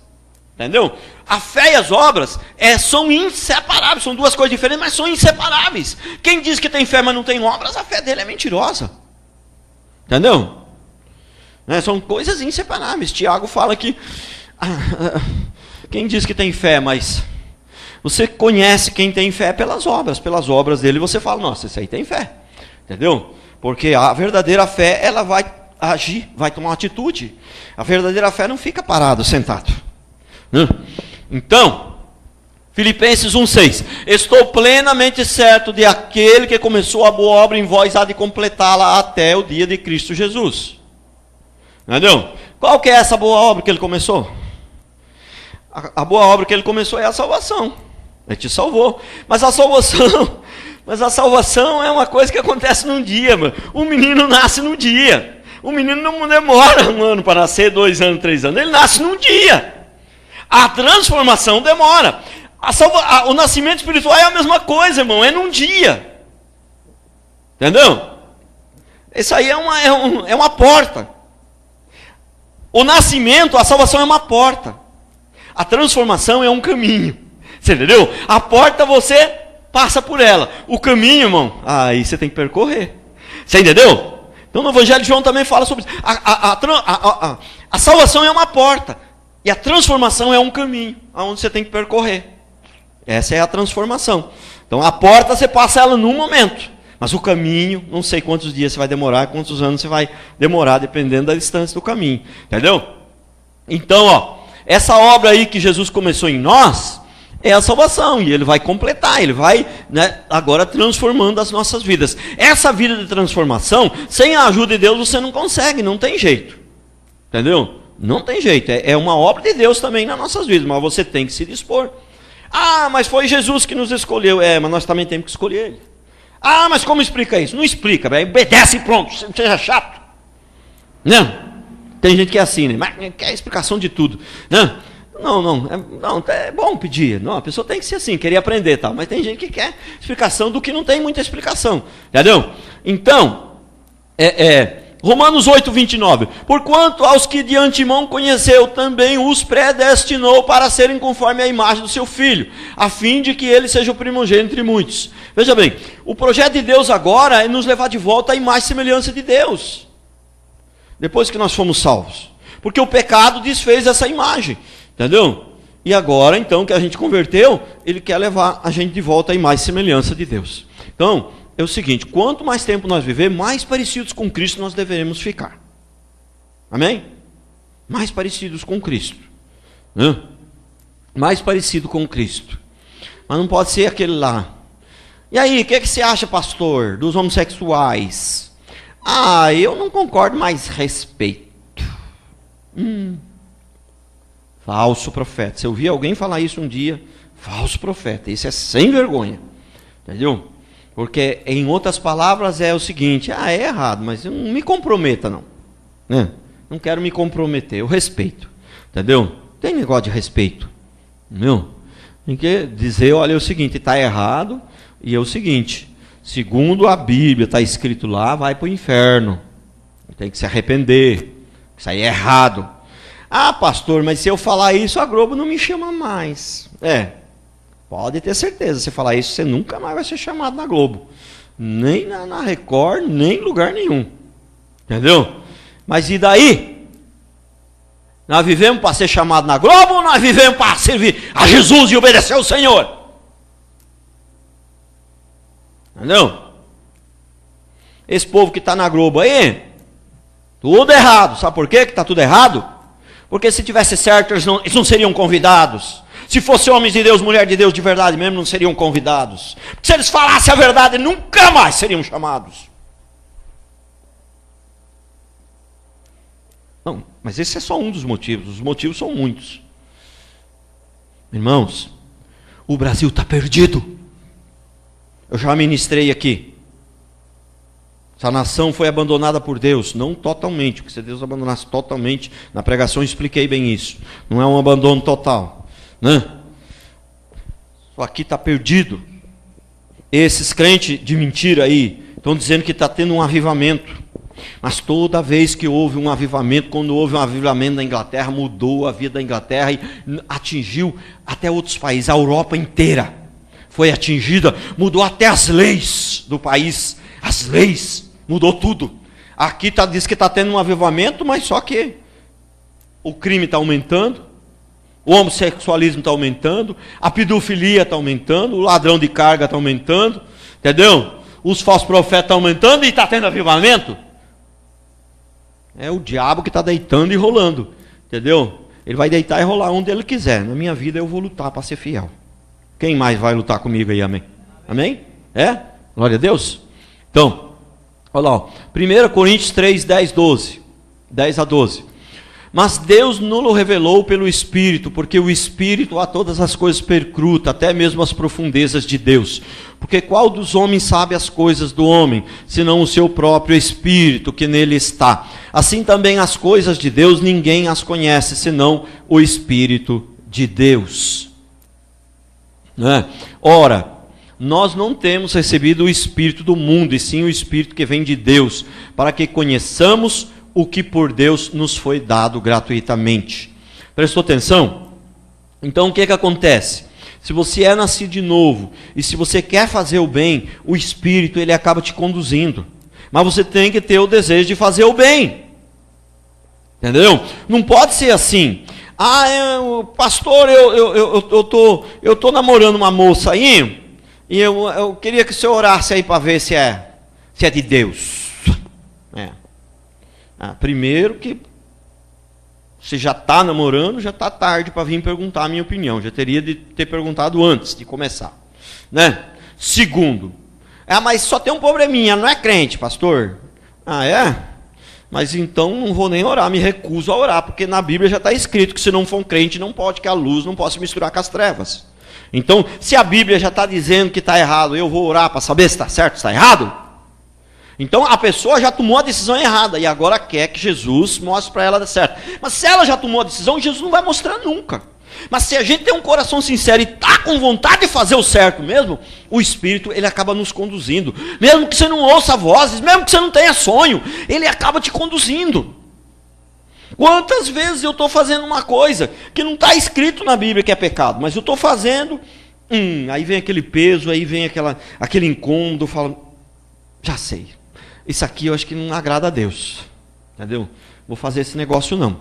Entendeu? A fé e as obras são inseparáveis. São duas coisas diferentes, mas são inseparáveis. Quem diz que tem fé, mas não tem obras, a fé dele é mentirosa. Entendeu? São coisas inseparáveis. Tiago fala que quem diz que tem fé, mas você conhece quem tem fé pelas obras dele, você fala, nossa, esse aí tem fé. Entendeu? Porque a verdadeira fé, ela vai agir, vai tomar uma atitude. A verdadeira fé não fica parado, sentado. Então, Filipenses 1,6. Estou plenamente certo de aquele que começou a boa obra em vós há de completá-la até o dia de Cristo Jesus. Entendeu? Qual que é essa boa obra que ele começou? A boa obra que ele começou é a salvação. Ele te salvou. Mas a salvação é uma coisa que acontece num dia, mano. O menino nasce num dia. O menino não demora 1 ano para nascer, 2 anos, 3 anos. Ele nasce num dia. A transformação demora. O nascimento espiritual é a mesma coisa, irmão. É num dia. Entendeu? Isso aí é uma porta. O nascimento, a salvação é uma porta. A transformação é um caminho. Você entendeu? A porta você passa por ela. O caminho, irmão, aí você tem que percorrer. Você entendeu? Então no Evangelho de João também fala sobre isso. A salvação é uma porta. E a transformação é um caminho, onde você tem que percorrer. Essa é a transformação. Então a porta você passa ela num momento. Mas o caminho, não sei quantos dias você vai demorar, quantos anos você vai demorar, dependendo da distância do caminho. Entendeu? Então, ó, essa obra aí que Jesus começou em nós, é a salvação. E Ele vai completar, Ele vai, né, agora transformando as nossas vidas. Essa vida de transformação, sem a ajuda de Deus, você não consegue, não tem jeito. Entendeu? Não tem jeito. É uma obra de Deus também nas nossas vidas, mas você tem que se dispor. Ah, mas foi Jesus que nos escolheu. Mas nós também temos que escolher Ele. Ah, mas como explica isso? Não explica, obedece e pronto, seja chato. Não, tem gente que é assim, né? Mas quer explicação de tudo. Não, é bom pedir. Não, a pessoa tem que ser assim, querer aprender e tal. Mas tem gente que quer explicação do que não tem muita explicação. Entendeu? Então, Romanos 8, 29. Porquanto aos que de antemão conheceu, também os predestinou para serem conforme a imagem do seu Filho, a fim de que ele seja o primogênito entre muitos. Veja bem, o projeto de Deus agora é nos levar de volta à imagem e semelhança de Deus. Depois que nós fomos salvos. Porque o pecado desfez essa imagem, entendeu? E agora, então, que a gente converteu, ele quer levar a gente de volta à imagem e semelhança de Deus. Então, é o seguinte, quanto mais tempo nós viver, mais parecidos com Cristo nós deveremos ficar. Amém? Mais parecidos com Cristo. Né? Mais parecido com Cristo. Mas não pode ser aquele lá. E aí, o que você acha, pastor, dos homossexuais? Ah, eu não concordo, mas respeito. Falso profeta. Se eu vi alguém falar isso um dia, falso profeta. Isso é sem vergonha. Entendeu? Porque, em outras palavras, é o seguinte, é errado, mas eu não me comprometa, não. Né? Não quero me comprometer, eu respeito. Entendeu? Tem negócio de respeito. Entendeu? Tem que dizer, olha, é o seguinte, está errado, e é o seguinte, segundo a Bíblia, está escrito lá, vai para o inferno. Tem que se arrepender. Isso aí é errado. Ah, pastor, mas se eu falar isso, a Globo não me chama mais. Pode ter certeza, se falar isso, você nunca mais vai ser chamado na Globo. Nem na Record, nem em lugar nenhum. Entendeu? Mas e daí? Nós vivemos para ser chamado na Globo ou nós vivemos para servir a Jesus e obedecer ao Senhor? Entendeu? Esse povo que está na Globo aí, tudo errado. Sabe por quê que está tudo errado? Porque se tivesse certo, eles não seriam convidados. Se fossem homens de Deus, mulher de Deus de verdade mesmo, não seriam convidados. Porque se eles falassem a verdade, nunca mais seriam chamados. Não, mas esse é só um dos motivos. Os motivos são muitos. Irmãos, o Brasil está perdido. Eu já ministrei aqui. Essa nação foi abandonada por Deus, não totalmente, porque se Deus abandonasse totalmente, na pregação eu expliquei bem isso. Não é um abandono total, né? Só aqui está perdido. Esses crentes de mentira aí estão dizendo que está tendo um avivamento. Mas toda vez que houve um avivamento, quando houve um avivamento na Inglaterra, mudou a vida da Inglaterra e atingiu até outros países, a Europa inteira foi atingida, mudou até as leis do país, as leis, mudou tudo. Aqui diz que está tendo um avivamento, mas só que o crime está aumentando, o homossexualismo está aumentando, a pedofilia está aumentando, o ladrão de carga está aumentando, entendeu? Os falsos profetas estão aumentando e está tendo avivamento. É o diabo que está deitando e rolando, entendeu? Ele vai deitar e rolar onde ele quiser. Na minha vida eu vou lutar para ser fiel. Quem mais vai lutar comigo aí, amém? Amém? Glória a Deus. Então, olha lá, 1 Coríntios 3, 10 a 12. Mas Deus nos revelou pelo Espírito, porque o Espírito a todas as coisas perscruta, até mesmo as profundezas de Deus. Porque qual dos homens sabe as coisas do homem, senão o seu próprio Espírito que nele está? Assim também as coisas de Deus ninguém as conhece, senão o Espírito de Deus. Ora, nós não temos recebido o Espírito do mundo, e sim o Espírito que vem de Deus, para que conheçamos o que por Deus nos foi dado gratuitamente. Prestou atenção? Então o que acontece? Se você é nascido de novo, e se você quer fazer o bem, o Espírito ele acaba te conduzindo. Mas você tem que ter o desejo de fazer o bem. Entendeu? Não pode ser assim. Pastor, eu tô namorando uma moça aí, e eu queria que o senhor orasse aí para ver se é de Deus. Primeiro que você já está namorando, já está tarde para vir perguntar a minha opinião. Já teria de ter perguntado antes de começar. Né? Segundo, mas só tem um probleminha, não é crente, pastor? Mas então não vou nem orar, me recuso a orar, porque na Bíblia já está escrito que se não for um crente não pode, que a luz não pode se misturar com as trevas. Então, se a Bíblia já está dizendo que está errado, eu vou orar para saber se está certo, se está errado? Então a pessoa já tomou a decisão errada e agora quer que Jesus mostre para ela dar certo. Mas se ela já tomou a decisão, Jesus não vai mostrar nunca. Mas se a gente tem um coração sincero e está com vontade de fazer o certo mesmo, o Espírito ele acaba nos conduzindo. Mesmo que você não ouça vozes, mesmo que você não tenha sonho, ele acaba te conduzindo. Quantas vezes eu estou fazendo uma coisa que não está escrito na Bíblia que é pecado, mas eu estou fazendo, aí vem aquele peso, aí vem aquele incômodo, eu falo, já sei. Isso aqui eu acho que não agrada a Deus. Entendeu? Vou fazer esse negócio não.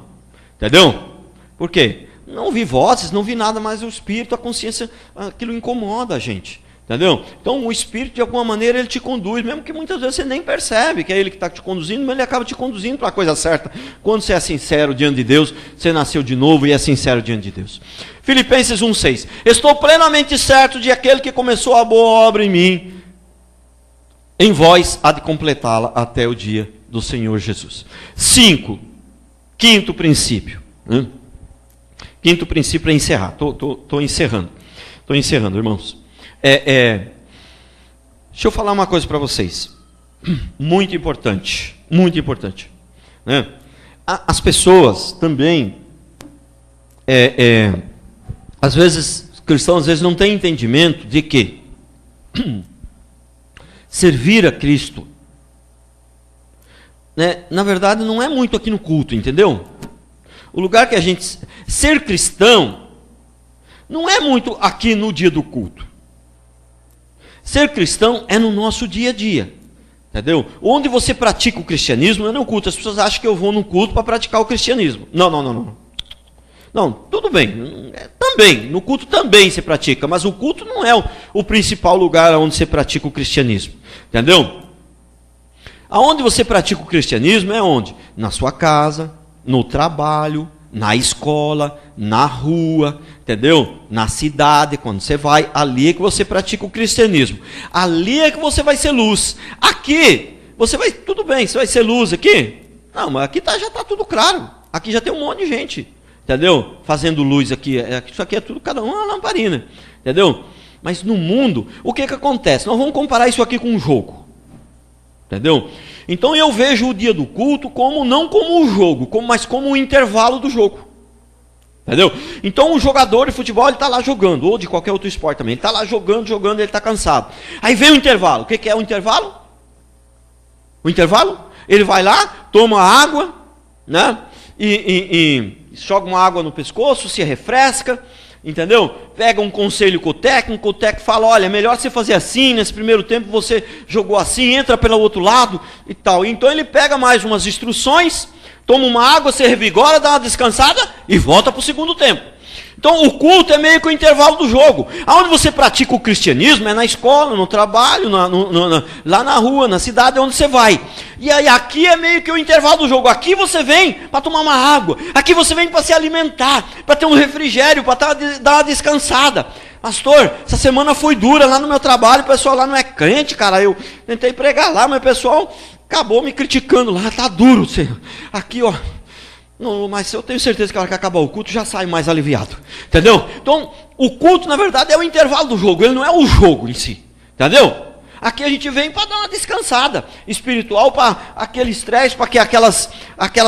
Entendeu? Por quê? Não vi vozes, não vi nada, mas o Espírito, a consciência, aquilo incomoda a gente. Entendeu? Então o Espírito, de alguma maneira, ele te conduz, mesmo que muitas vezes você nem percebe que é ele que está te conduzindo, mas ele acaba te conduzindo para a coisa certa. Quando você é sincero diante de Deus, você nasceu de novo e é sincero diante de Deus. Filipenses 1,6. Estou plenamente certo de aquele que começou a boa obra em mim, em vós há de completá-la até o dia do Senhor Jesus. 5. Quinto princípio. Quinto princípio para encerrar. Estou encerrando. Estou encerrando, irmãos. Deixa eu falar uma coisa para vocês. Muito importante. Muito importante. Né? As pessoas também, às vezes, os cristãos às vezes não têm entendimento de que servir a Cristo, né, na verdade, não é muito aqui no culto, entendeu? O lugar que a gente... Ser cristão não é muito aqui no dia do culto. Ser cristão é no nosso dia a dia. Entendeu? Onde você pratica o cristianismo não é no culto. As pessoas acham que eu vou no culto para praticar o cristianismo. Não. Não, tudo bem. Também, no culto também se pratica, mas o culto não é o principal lugar onde você pratica o cristianismo. Entendeu? Aonde você pratica o cristianismo é onde? Na sua casa, no trabalho, na escola, na rua, entendeu? Na cidade, quando você vai, ali é que você pratica o cristianismo. Ali é que você vai ser luz. Aqui, você vai, tudo bem, você vai ser luz aqui? Não, mas aqui já está tudo claro. Aqui já tem um monte de gente, entendeu? Fazendo luz aqui. Isso aqui é tudo, cada um é uma lamparina, entendeu? Mas no mundo, o que acontece? Nós vamos comparar isso aqui com um jogo. Entendeu? Então eu vejo o dia do culto não como um jogo, mas como um intervalo do jogo. Entendeu? Então o jogador de futebol, ele está lá jogando, ou de qualquer outro esporte também, ele está lá jogando, ele está cansado. Aí vem o intervalo. O que é o intervalo? O intervalo? Ele vai lá, toma água, né? E joga uma água no pescoço, se refresca. Entendeu? Pega um conselho com o técnico fala, olha, é melhor você fazer assim, nesse primeiro tempo você jogou assim, entra pelo outro lado e tal. Então ele pega mais umas instruções, toma uma água, se revigora, dá uma descansada e volta para o segundo tempo. Então o culto é meio que o intervalo do jogo. Aonde você pratica o cristianismo é na escola, no trabalho, lá na rua, na cidade, onde você vai. E aí aqui é meio que o intervalo do jogo. Aqui você vem para tomar uma água. Aqui você vem para se alimentar, para ter um refrigério, para dar uma descansada. Pastor, essa semana foi dura lá no meu trabalho, o pessoal lá não é crente, cara. Eu tentei pregar lá, mas o pessoal acabou me criticando lá. Tá duro, Senhor. Aqui, ó. Não, mas eu tenho certeza que a hora que acabar o culto já sai mais aliviado. Entendeu? Então, o culto, na verdade, é o intervalo do jogo. Ele não é o jogo em si. Entendeu? Aqui a gente vem para dar uma descansada espiritual, para aquele estresse, para que aquelas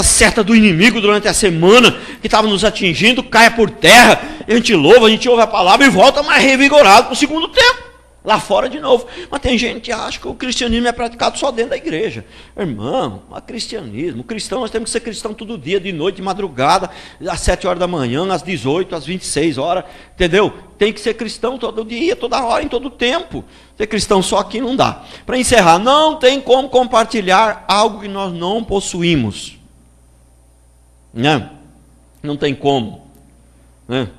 setas do inimigo durante a semana que estava nos atingindo caia por terra. A gente louva, a gente ouve a palavra e volta mais revigorado para o segundo tempo. Lá fora de novo. Mas tem gente que acha que o cristianismo é praticado só dentro da igreja. Irmão, o cristianismo. O cristão, nós temos que ser cristão todo dia, de noite, de madrugada, às 7 horas da manhã, às 18, às 26 horas. Entendeu? Tem que ser cristão todo dia, toda hora, em todo tempo. Ser cristão só aqui não dá. Para encerrar, não tem como compartilhar algo que nós não possuímos. Né? Não tem como. Né?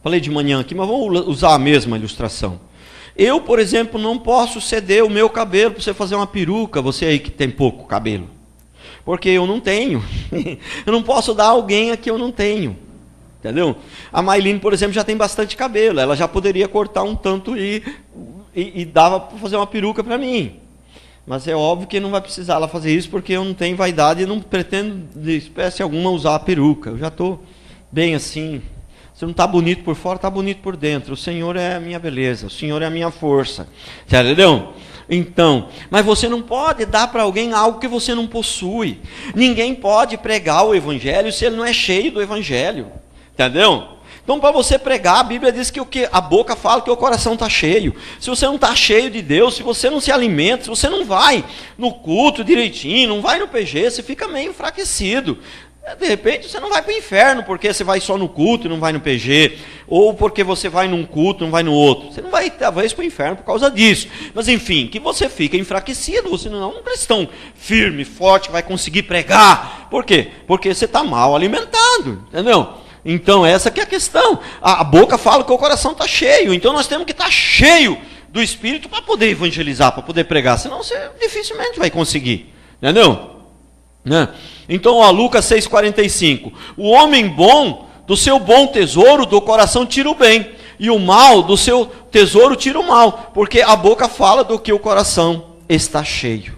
Falei de manhã aqui, mas vamos usar a mesma ilustração. Eu, por exemplo, não posso ceder o meu cabelo para você fazer uma peruca, você aí que tem pouco cabelo. Porque eu não tenho. Eu não posso dar a alguém a que eu não tenho. Entendeu? A Mailine, por exemplo, já tem bastante cabelo. Ela já poderia cortar um tanto e dava para fazer uma peruca para mim. Mas é óbvio que não vai precisar ela fazer isso, porque eu não tenho vaidade e não pretendo, de espécie alguma, usar a peruca. Eu já estou bem assim... Se não está bonito por fora, está bonito por dentro. O Senhor é a minha beleza, o Senhor é a minha força. Entendeu? Então, mas você não pode dar para alguém algo que você não possui. Ninguém pode pregar o Evangelho se ele não é cheio do Evangelho. Entendeu? Então, para você pregar, a Bíblia diz que a boca fala que o coração está cheio. Se você não está cheio de Deus, se você não se alimenta, se você não vai no culto direitinho, não vai no PG, você fica meio enfraquecido. De repente você não vai para o inferno porque você vai só no culto e não vai no PG, ou porque você vai num culto e não vai no outro. Você não vai talvez para o inferno por causa disso. Mas enfim, que você fica enfraquecido, você não é um cristão firme, forte, que vai conseguir pregar Por quê? Porque você está mal alimentado, entendeu? Então essa que é a questão. A boca fala que o coração está cheio, então nós temos que estar cheio do Espírito para poder evangelizar, para poder pregar, senão você dificilmente vai conseguir, entendeu? Né? Então, ó, Lucas 6,45, o homem bom, do seu bom tesouro, do coração tira o bem, e o mal, do seu tesouro tira o mal, porque a boca fala do que o coração está cheio,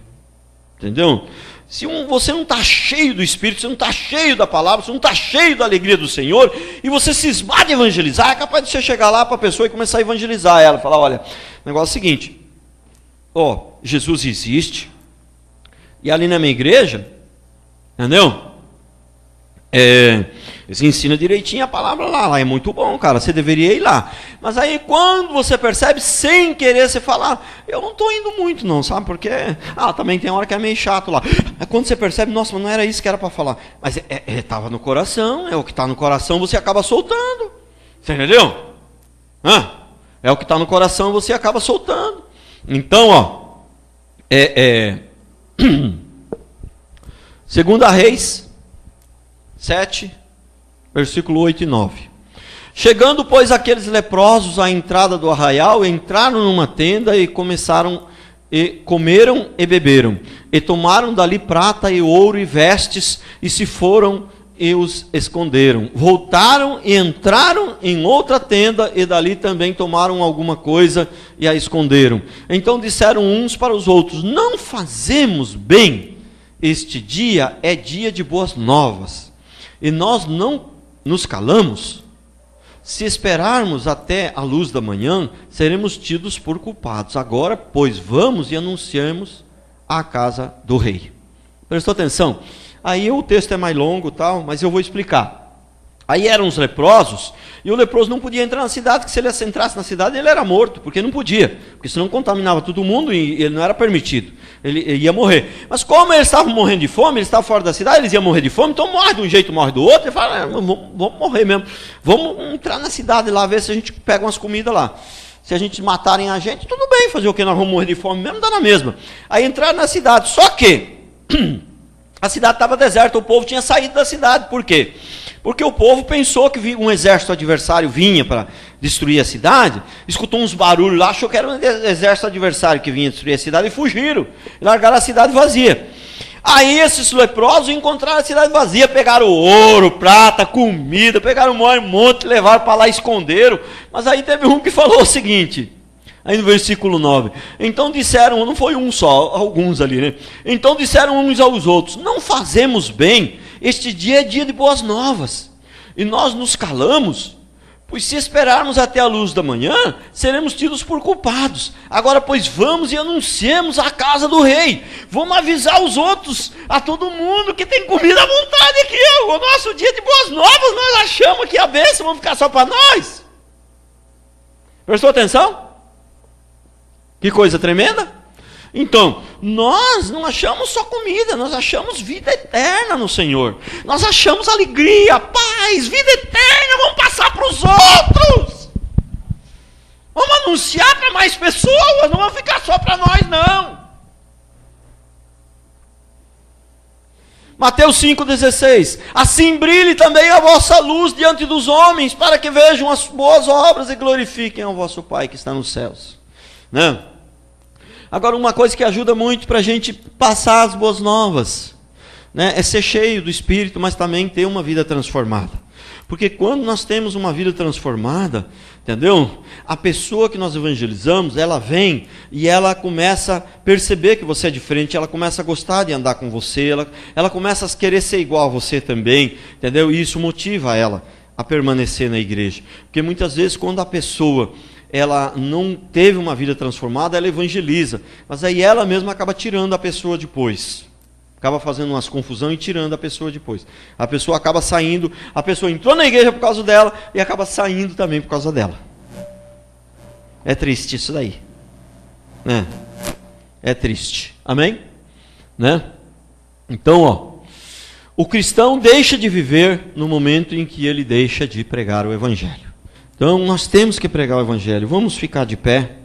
entendeu? Se você não está cheio do Espírito, você não está cheio da palavra, você não está cheio da alegria do Senhor, e você se esbarra de evangelizar, é capaz de você chegar lá para a pessoa e começar a evangelizar ela, falar, olha, o negócio é o seguinte, ó, Jesus existe, e ali na minha igreja, entendeu? Você ensina direitinho a palavra lá é muito bom, cara, você deveria ir lá. Mas aí quando você percebe, sem querer você falar, eu não estou indo muito não, sabe? Porque, também tem hora que é meio chato lá. Aí quando você percebe, nossa, mas não era isso que era para falar. Mas estava no coração, é o que está no coração, você acaba soltando. Você entendeu? É o que está no coração, você acaba soltando. Então, ó, 2 Reis 7, versículo 8 e 9. Chegando, pois, aqueles leprosos à entrada do arraial, entraram numa tenda e começaram, e comeram e beberam, e tomaram dali prata e ouro e vestes, e se foram e os esconderam. Voltaram e entraram em outra tenda, e dali também tomaram alguma coisa e a esconderam. Então disseram uns para os outros, não fazemos bem, este dia é dia de boas novas, e nós não nos calamos. Se esperarmos até a luz da manhã, seremos tidos por culpados. Agora, pois, vamos e anunciamos a casa do rei. Prestou atenção? Aí o texto é mais longo, tal, mas eu vou explicar. Aí eram os leprosos, e o leproso não podia entrar na cidade, porque se ele entrasse na cidade, ele era morto, porque não podia, porque senão contaminava todo mundo e ele não era permitido, ele ia morrer. Mas como eles estavam morrendo de fome, eles estavam fora da cidade, eles iam morrer de fome, então morre de um jeito, morre do outro, ele fala, vamos morrer mesmo, vamos entrar na cidade lá, ver se a gente pega umas comidas lá. Se a gente matarem a gente, tudo bem, fazer o que? Nós vamos morrer de fome mesmo, dá na mesma. Aí entraram na cidade, só que a cidade estava deserta, o povo tinha saído da cidade, por quê? Porque o povo pensou que um exército adversário vinha para destruir a cidade, escutou uns barulhos lá, achou que era um exército adversário que vinha destruir a cidade e fugiram, e largaram a cidade vazia. Aí esses leprosos encontraram a cidade vazia, pegaram ouro, prata, comida, pegaram um monte, levaram para lá e esconderam. Mas aí teve um que falou o seguinte, aí no versículo 9, então disseram, não foi um só, alguns ali, né? Então disseram uns aos outros, não fazemos bem, este dia é dia de boas novas, e nós nos calamos, pois se esperarmos até a luz da manhã, seremos tidos por culpados. Agora, pois, vamos e anunciemos a casa do rei, vamos avisar os outros, a todo mundo que tem comida à vontade aqui, o nosso dia de boas novas, nós achamos que a bênção vai ficar só para nós. Prestou atenção? Que coisa tremenda? Então, nós não achamos só comida, nós achamos vida eterna no Senhor. Nós achamos alegria, paz, vida eterna, vamos passar para os outros. Vamos anunciar para mais pessoas, não vamos ficar só para nós, não. Mateus 5,16, assim brilhe também a vossa luz diante dos homens, para que vejam as boas obras e glorifiquem ao vosso Pai que está nos céus. Né? Agora, uma coisa que ajuda muito para a gente passar as boas novas, né, é ser cheio do Espírito, mas também ter uma vida transformada. Porque quando nós temos uma vida transformada, entendeu? A pessoa que nós evangelizamos, ela vem e ela começa a perceber que você é diferente, ela começa a gostar de andar com você, ela começa a querer ser igual a você também, entendeu? E isso motiva ela a permanecer na igreja. Porque muitas vezes quando a pessoa ela não teve uma vida transformada, ela evangeliza, mas aí ela mesma acaba tirando a pessoa depois, acaba fazendo umas confusão e tirando a pessoa depois, a pessoa acaba saindo, a pessoa entrou na igreja por causa dela, e acaba saindo também por causa dela. É triste isso daí, né? É triste, amém? Né? Então, ó, o cristão deixa de viver no momento em que ele deixa de pregar o evangelho. Então, nós temos que pregar o evangelho. Vamos ficar de pé.